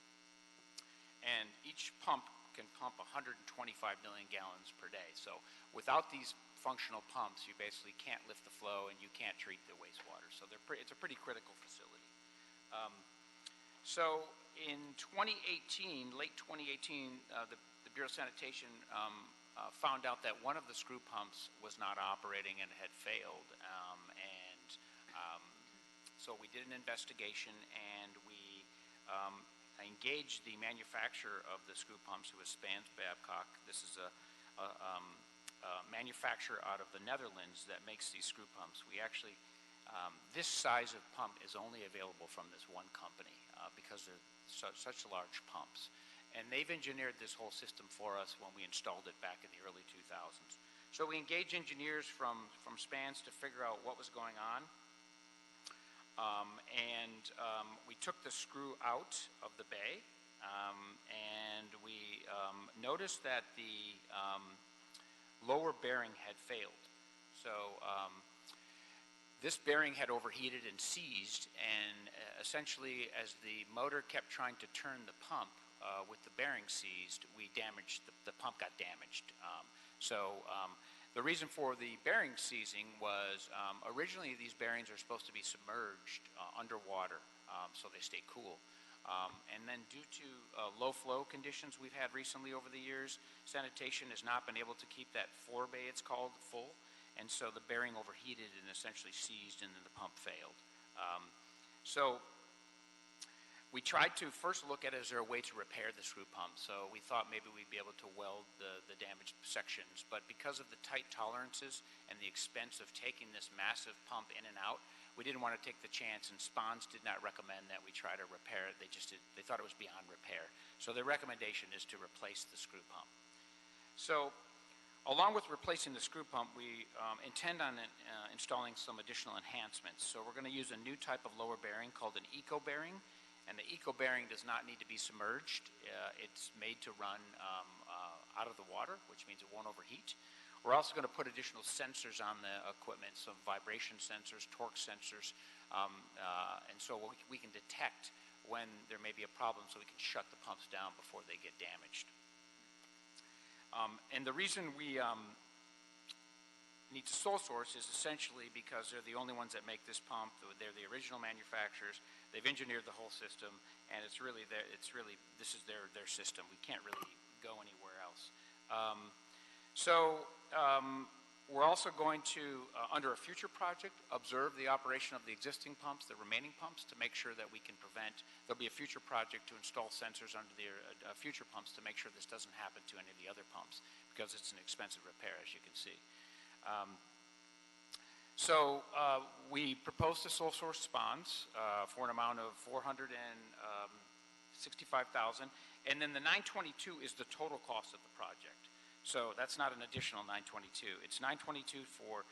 And each pump can pump 125 million gallons per day. So without these functional pumps, you basically can't lift the flow and you can't treat the wastewater. So it's a pretty critical facility. So in 2018, late 2018, the Bureau of Sanitation found out that one of the screw pumps was not operating and had failed. So we did an investigation, and we engaged the manufacturer of the screw pumps, who is Spans Babcock. This is a manufacturer out of the Netherlands that makes these screw pumps. We actually, this size of pump is only available from this one company because they're such large pumps. And they've engineered this whole system for us when we installed it back in the early 2000s. So we engaged engineers from Spans to figure out what was going on. We took the screw out of the bay, and we noticed that the lower bearing had failed. So this bearing had overheated and seized, and essentially as the motor kept trying to turn the pump with the bearing seized, the pump got damaged. The reason for the bearing seizing was originally these bearings are supposed to be submerged underwater so they stay cool. And then due to low flow conditions we've had recently over the years, sanitation has not been able to keep that floor bay, it's called, full. And so the bearing overheated and essentially seized, and then the pump failed. So we tried to first look at, is there a way to repair the screw pump? So we thought maybe we'd be able to weld the damaged sections, but because of the tight tolerances and the expense of taking this massive pump in and out, we didn't want to take the chance, and Spans did not recommend that we try to repair it. They thought it was beyond repair. So their recommendation is to replace the screw pump. So along with replacing the screw pump, we intend on installing some additional enhancements. So we're going to use a new type of lower bearing called an eco bearing. And the eco bearing does not need to be submerged. It's made to run out of the water, which means it won't overheat. We're also going to put additional sensors on the equipment, some vibration sensors, torque sensors, and so we can detect when there may be a problem, so we can shut the pumps down before they get damaged. And the reason we need to sole source is essentially because they're the only ones that make this pump. They're the original manufacturers. They've engineered the whole system, and this is their system. We can't really go anywhere else. We're also going to, under a future project, observe the operation of the existing pumps, the remaining pumps, to make sure that we can prevent. There'll be a future project to install sensors under the future pumps to make sure this doesn't happen to any of the other pumps, because it's an expensive repair, as you can see. We propose to sole source Spans for an amount of $465,000, and then the 922 is the total cost of the project. So that's not an additional 922. It's 922 for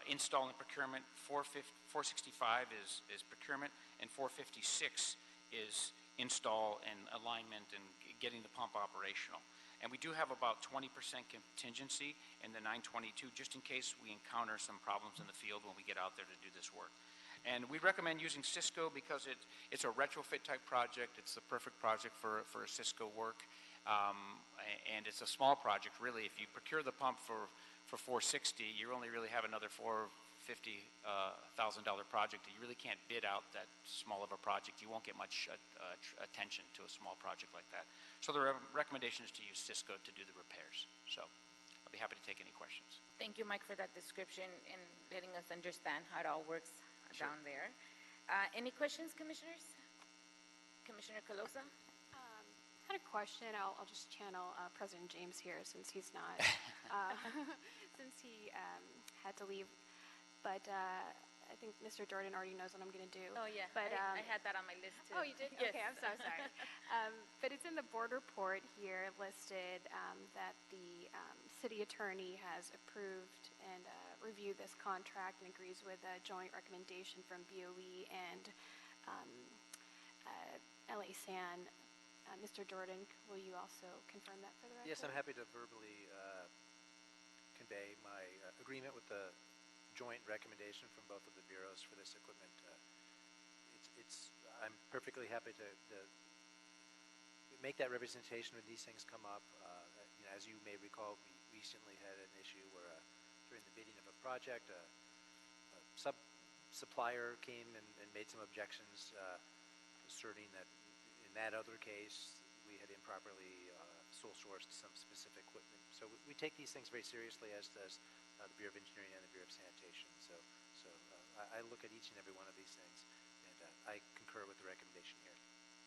install and procurement. 465 is procurement, and 456 is install and alignment and getting the pump operational. And we do have about 20% contingency in the 922, just in case we encounter some problems in the field when we get out there to do this work. And we recommend using Cisco because it's a retrofit type project. It's the perfect project for a Cisco work. And it's a small project, really. If you procure the pump for $460, you only really have another $450,000 project. You really can't bid out that small of a project. You won't get much attention to a small project like that. So the recommendation is to use Cisco to do the repairs. So I'll be happy to take any questions. Thank you, Mike, for that description and letting us understand how it all works down there. Any questions, commissioners? Commissioner Calosa? I had a question. I'll just channel President James here, since he's not, since he had to leave. But I think Mr. Jordan already knows what I'm going to do. Oh, yeah. But, I had that on my list, too. Oh, you did? Yes. Okay, I'm so sorry. But it's in the board report here listed that the city attorney has approved and reviewed this contract and agrees with a joint recommendation from BOE and LA San. Mr. Jordan, will you also confirm that for the record? Yes, I'm happy to verbally convey my agreement with the joint recommendation from both of the bureaus for this equipment. I'm perfectly happy to make that representation when these things come up. as you may recall, we recently had an issue where during the bidding of a project, a supplier came and made some objections, asserting that in that other case, we had improperly sole sourced some specific equipment. So we take these things very seriously, as does the Bureau of Engineering and the Bureau of Sanitation. So I look at each and every one of these things, and I concur with the recommendation here.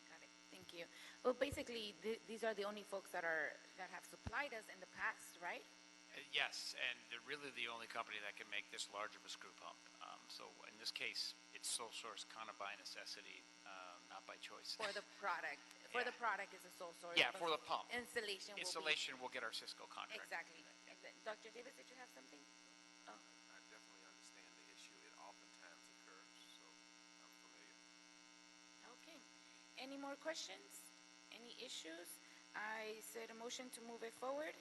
Got it. Thank you. Well, basically, these are the only folks that have supplied us in the past, right? Yes, and they're really the only company that can make this large of a screw pump. So in this case, it's sole source kind of by necessity, not by choice. For the product. For the product is a sole source. Yeah, for the pump. Installation will get our Cisco contract. Exactly. Dr. Davis, did you have something? Oh. I definitely understand the issue. It oftentimes occurs, so I'm familiar. Okay. Any more questions? Any issues? I said a motion to move it forward.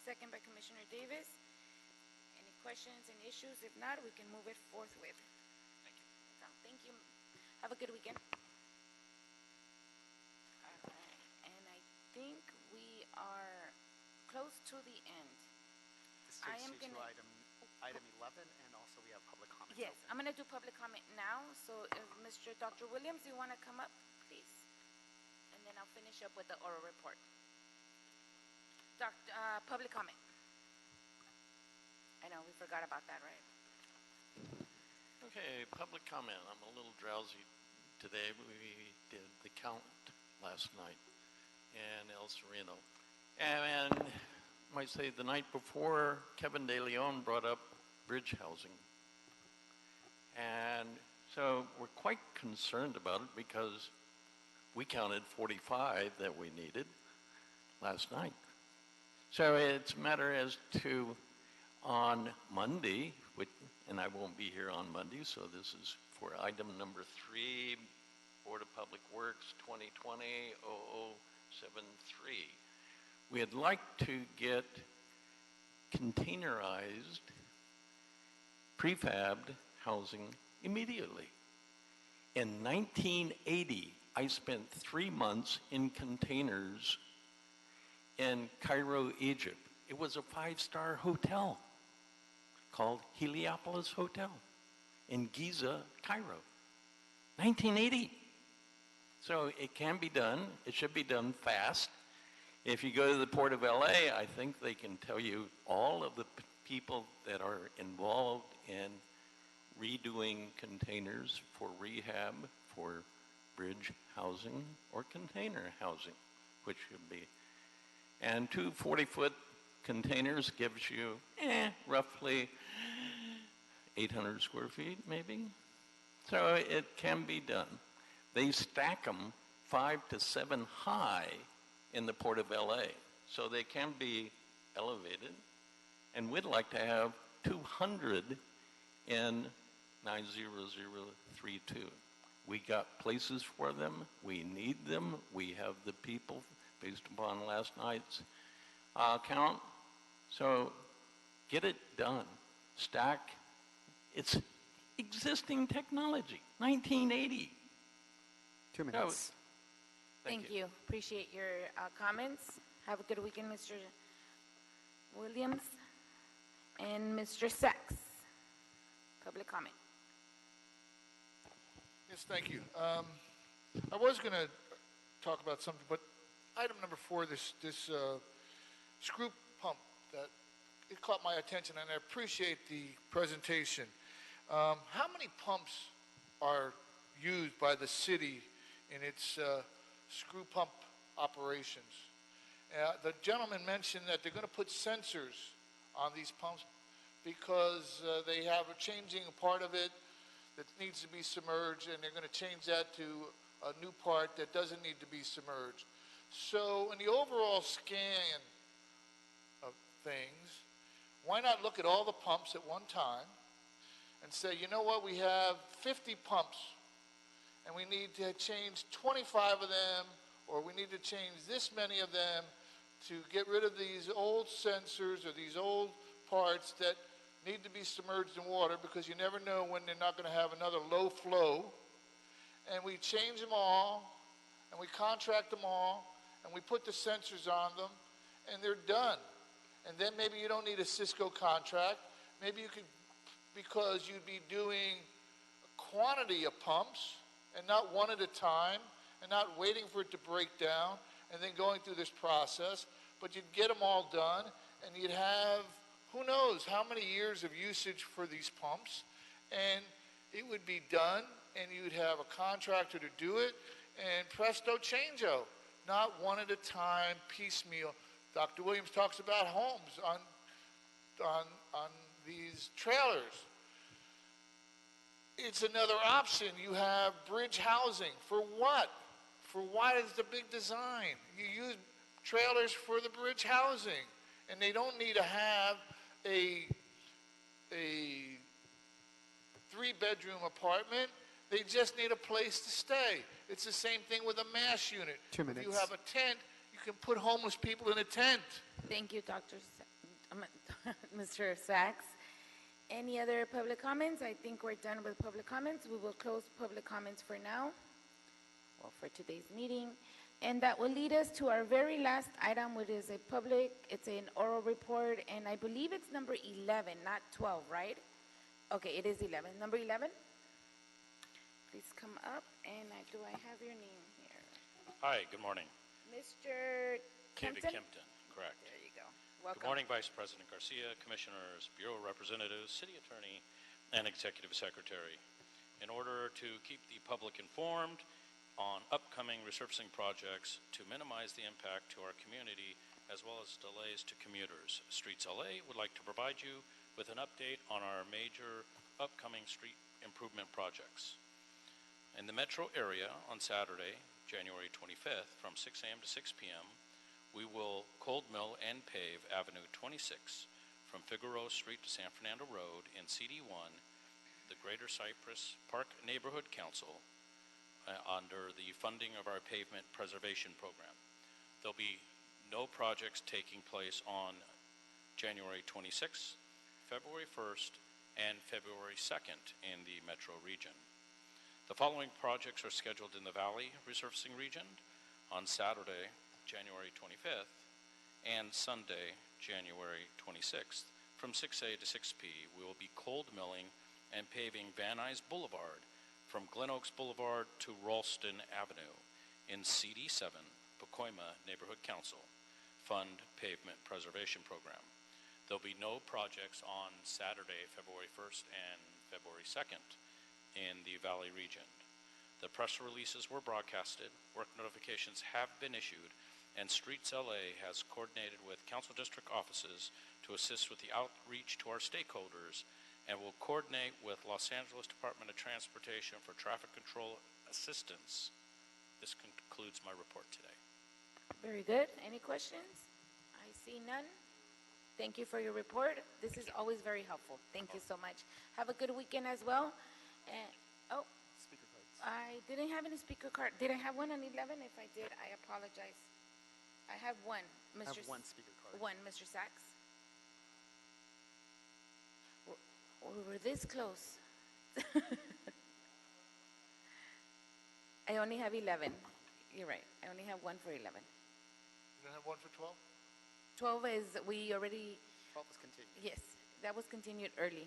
Second by Commissioner Davis. Any questions and issues? If not, we can move it forthwith. Thank you. Thank you. Have a good weekend. All right. And I think we are close to the end. This takes you to item 11, and also we have public comment. Yes, I'm going to do public comment now. So if Dr. Williams, you want to come up, please? And then I'll finish up with the oral report. Public comment. I know, we forgot about that, right? Okay, public comment. I'm a little drowsy today. We did the count last night in El Sereno. And I might say the night before, Kevin De Leon brought up bridge housing. And so we're quite concerned about it because we counted 45 that we needed last night. So it's a matter as to on Monday, and I won't be here on Monday, so this is for item number 3, Board of Public Works 2020-0073. We'd like to get containerized, prefabbed housing immediately. In 1980, I spent 3 months in containers in Cairo, Egypt. It was a 5-star hotel called Heliopolis Hotel in Giza, Cairo. 1980. So it can be done. It should be done fast. If you go to the Port of LA, I think they can tell you all of the people that are involved in redoing containers for rehab, for bridge housing, or container housing, which should be. And 2 40-foot containers gives you roughly 800 square feet, maybe. So it can be done. They stack them 5 to 7 high in the Port of LA, so they can be elevated. And we'd like to have 200 in 90032. We got places for them. We need them. We have the people based upon last night's count. So get it done. Stack. It's existing technology. 1980. 2 minutes. Thank you. Appreciate your comments. Have a good weekend, Mr. Williams. And Mr. Sachs. Public comment. Yes, thank you. I was going to talk about something, but item number 4, this screw pump, that it caught my attention, and I appreciate the presentation. How many pumps are used by the city in its screw pump operations? The gentleman mentioned that they're going to put sensors on these pumps because they have a changing part of it that needs to be submerged, and they're going to change that to a new part that doesn't need to be submerged. So in the overall scan of things, why not look at all the pumps at one time and say, you know what, we have 50 pumps and we need to change 25 of them, or we need to change this many of them to get rid of these old sensors or these old parts that need to be submerged in water, because you never know when they're not going to have another low flow. And we change them all, and we contract them all, and we put the sensors on them, and they're done. And then maybe you don't need a Cisco contract. Maybe you could, because you'd be doing a quantity of pumps and not one at a time and not waiting for it to break down and then going through this process, but you'd get them all done and you'd have who knows how many years of usage for these pumps, and it would be done and you'd have a contractor to do it, and presto changeo, not one at a time, piecemeal. Dr. Williams talks about homes on these trailers. It's another option. You have bridge housing. For what? For what is the big design? You use trailers for the bridge housing, and they don't need to have a 3-bedroom apartment. They just need a place to stay. It's the same thing with a mass unit. 2 minutes. If you have a tent, you can put homeless people in a tent. Thank you, Mr. Sachs. Any other public comments? I think we're done with public comments. We will close public comments for now, well, for today's meeting. And that will lead us to our very last item, which is it's an oral report, and I believe it's number 11, not 12, right? Okay, it is 11. Number 11? Please come up, and do I have your name here? Hi, good morning. Mr. David Kempton? Kempton, correct. There you go. Welcome. Good morning, Vice President Garcia, Commissioners, Bureau Representatives, City Attorney, and Executive Secretary. In order to keep the public informed on upcoming resurfacing projects to minimize the impact to our community as well as delays to commuters, Streets LA would like to provide you with an update on our major upcoming street improvement projects. In the metro area on Saturday, January 25th, from 6 a.m. to 6 p.m., we will cold mill and pave Avenue 26 from Figueroa Street to San Fernando Road in CD1, the Greater Cypress Park Neighborhood Council, under the funding of our pavement preservation program. There'll be no projects taking place on January 26th, February 1st, and February 2nd in the metro region. The following projects are scheduled in the Valley resurfacing region on Saturday, January 25th, and Sunday, January 26th. From 6 a to 6 p, we will be cold milling and paving Van Nuys Boulevard from Glen Oaks Boulevard to Ralston Avenue in CD7, Pacoima Neighborhood Council Fund Pavement Preservation Program. There'll be no projects on Saturday, February 1st and February 2nd in the Valley region. The press releases were broadcasted, work notifications have been issued, and Streets LA has coordinated with council district offices to assist with the outreach to our stakeholders and will coordinate with Los Angeles Department of Transportation for traffic control assistance. This concludes my report today. Very good. Any questions? I see none. Thank you for your report. This is always very helpful. Thank you so much. Have a good weekend as well. And, Speaker cards. I didn't have any speaker card. Did I have one on 11? If I did, I apologize. I have one. I have one speaker card. One, Mr. Sachs. We were this close. I only have 11. You're right. I only have one for 11. You don't have one for 12? 12 is, we already, 12 is continued. yes, that was continued early.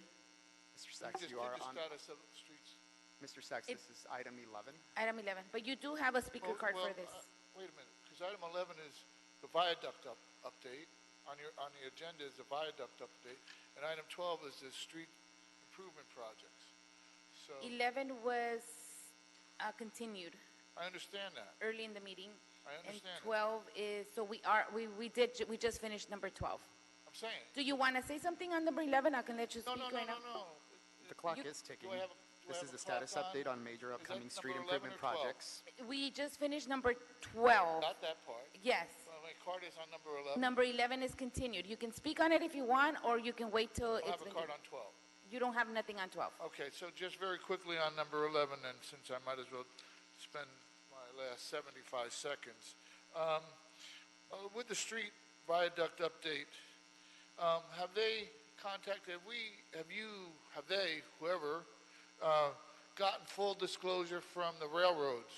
Mr. Sachs, you are on. Status of streets. Mr. Sachs, this is item 11. Item 11, but you do have a speaker card for this. Wait a minute, because item 11 is the viaduct update. On the agenda is the viaduct update, and item 12 is the street improvement projects. So 11 was continued I understand that. early in the meeting. I understand. And 12 is, so we just finished number 12. I'm saying. Do you want to say something on number 11? I can let you No, speak no, right now. no. The clock You- is ticking. Do I have This a is the clock status on? update on major Is upcoming that street number 11 improvement or 12? projects. We just finished number 12. Not that part. Yes. Well, my card is on number 11. Number 11 is continued. You can speak on it if you want, or you can wait till I it's have a been. card on 12. You don't have nothing on 12. Okay, so just very quickly on number 11, and since I might as well spend my last 75 seconds. With the street viaduct update, have they contacted, have they, whoever, gotten full disclosure from the railroads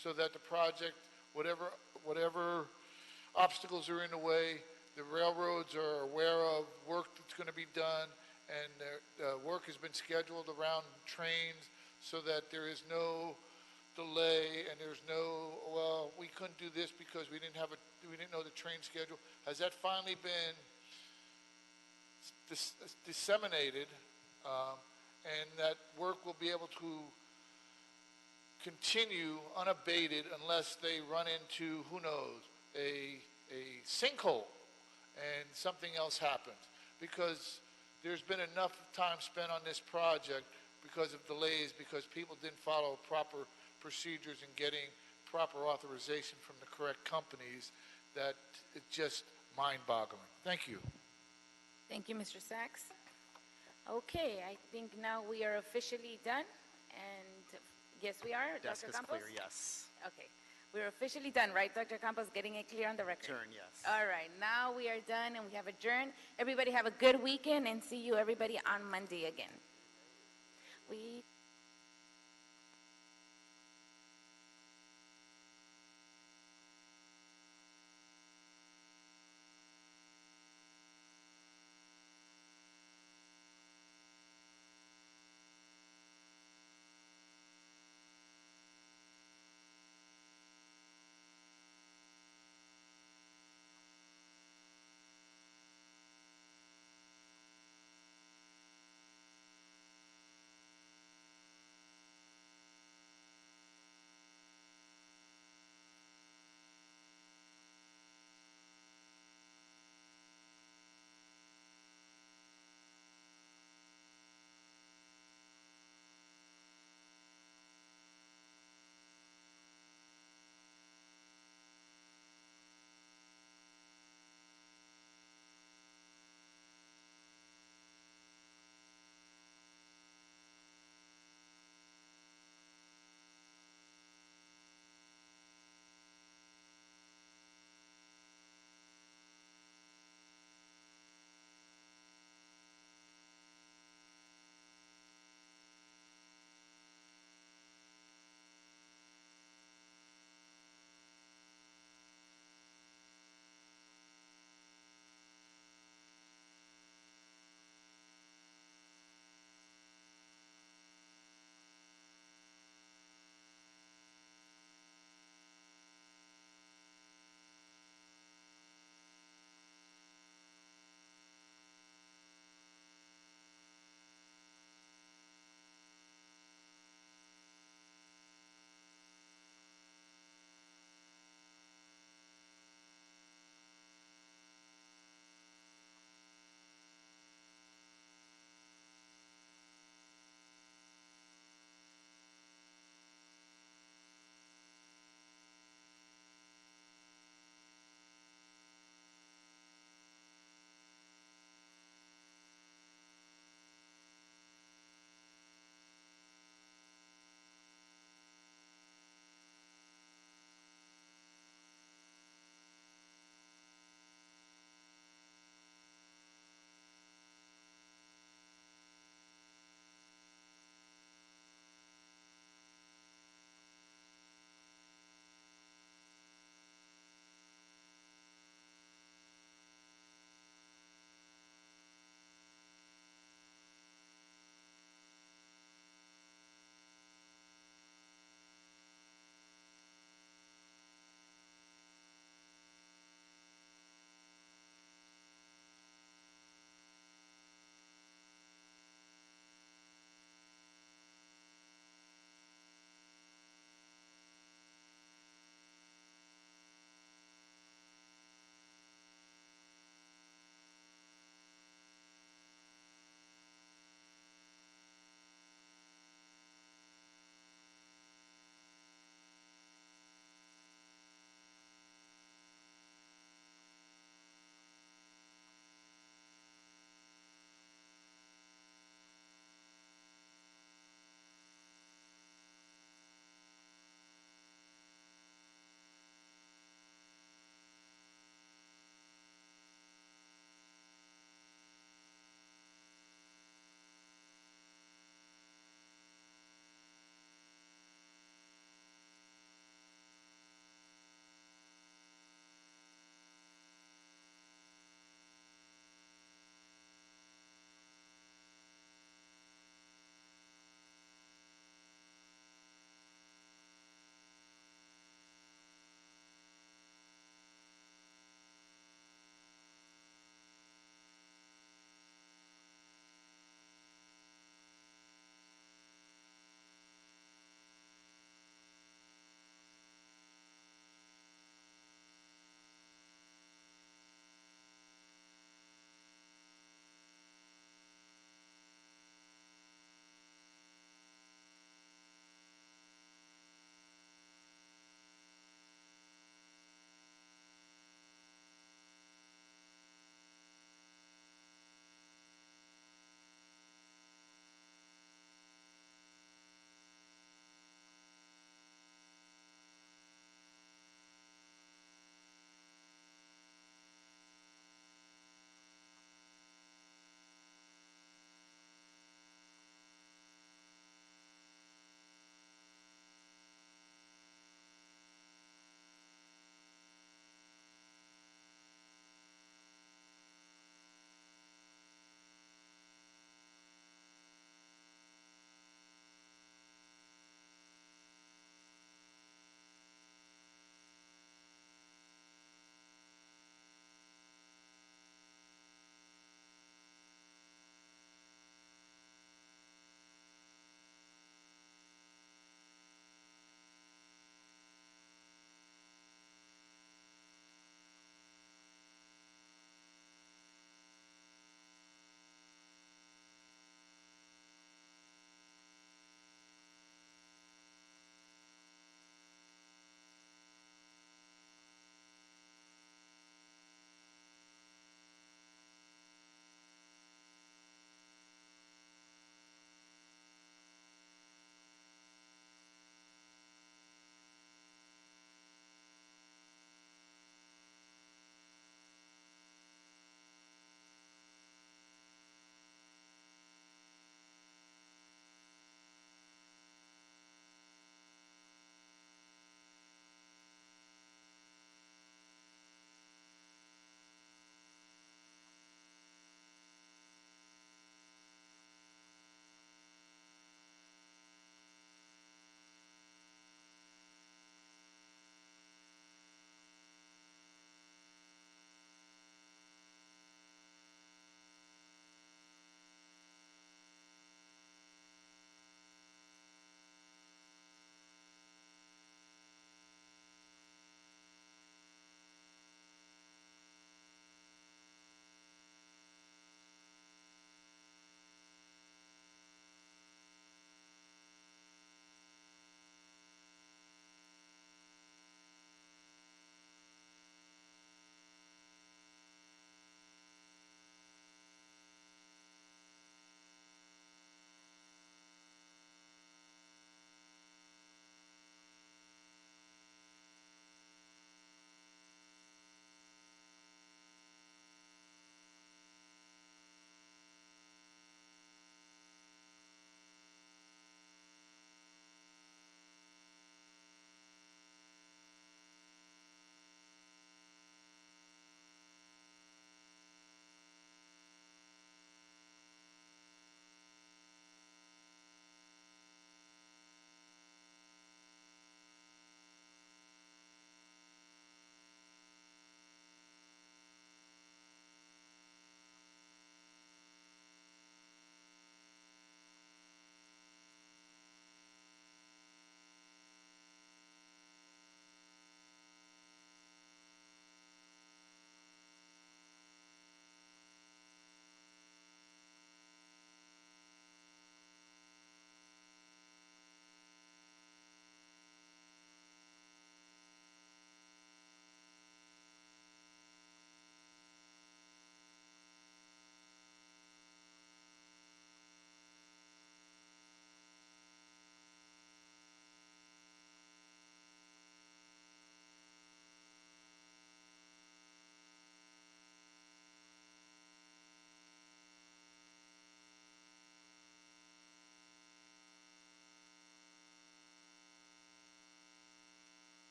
so that the project, whatever obstacles are in the way, the railroads are aware of work that's going to be done, and work has been scheduled around trains so that there is no delay and there's no, well, we couldn't do this because we didn't know the train schedule. Has that finally been disseminated, and that work will be able to continue unabated unless they run into, who knows, a sinkhole and something else happens? Because there's been enough time spent on this project because of delays, because people didn't follow proper procedures in getting proper authorization from the correct companies, that it's just mind-boggling. Thank you. Thank you, Mr. Sachs. Okay, I think now we are officially done, and yes, we are, Desk Dr. is Campos? clear, yes. Okay, we're officially done, right, Dr. Campos? Getting it clear on the record. Adjourn, yes. All right, now we are done, and we have adjourned. Everybody have a good weekend, and see you, everybody, on Monday again. We...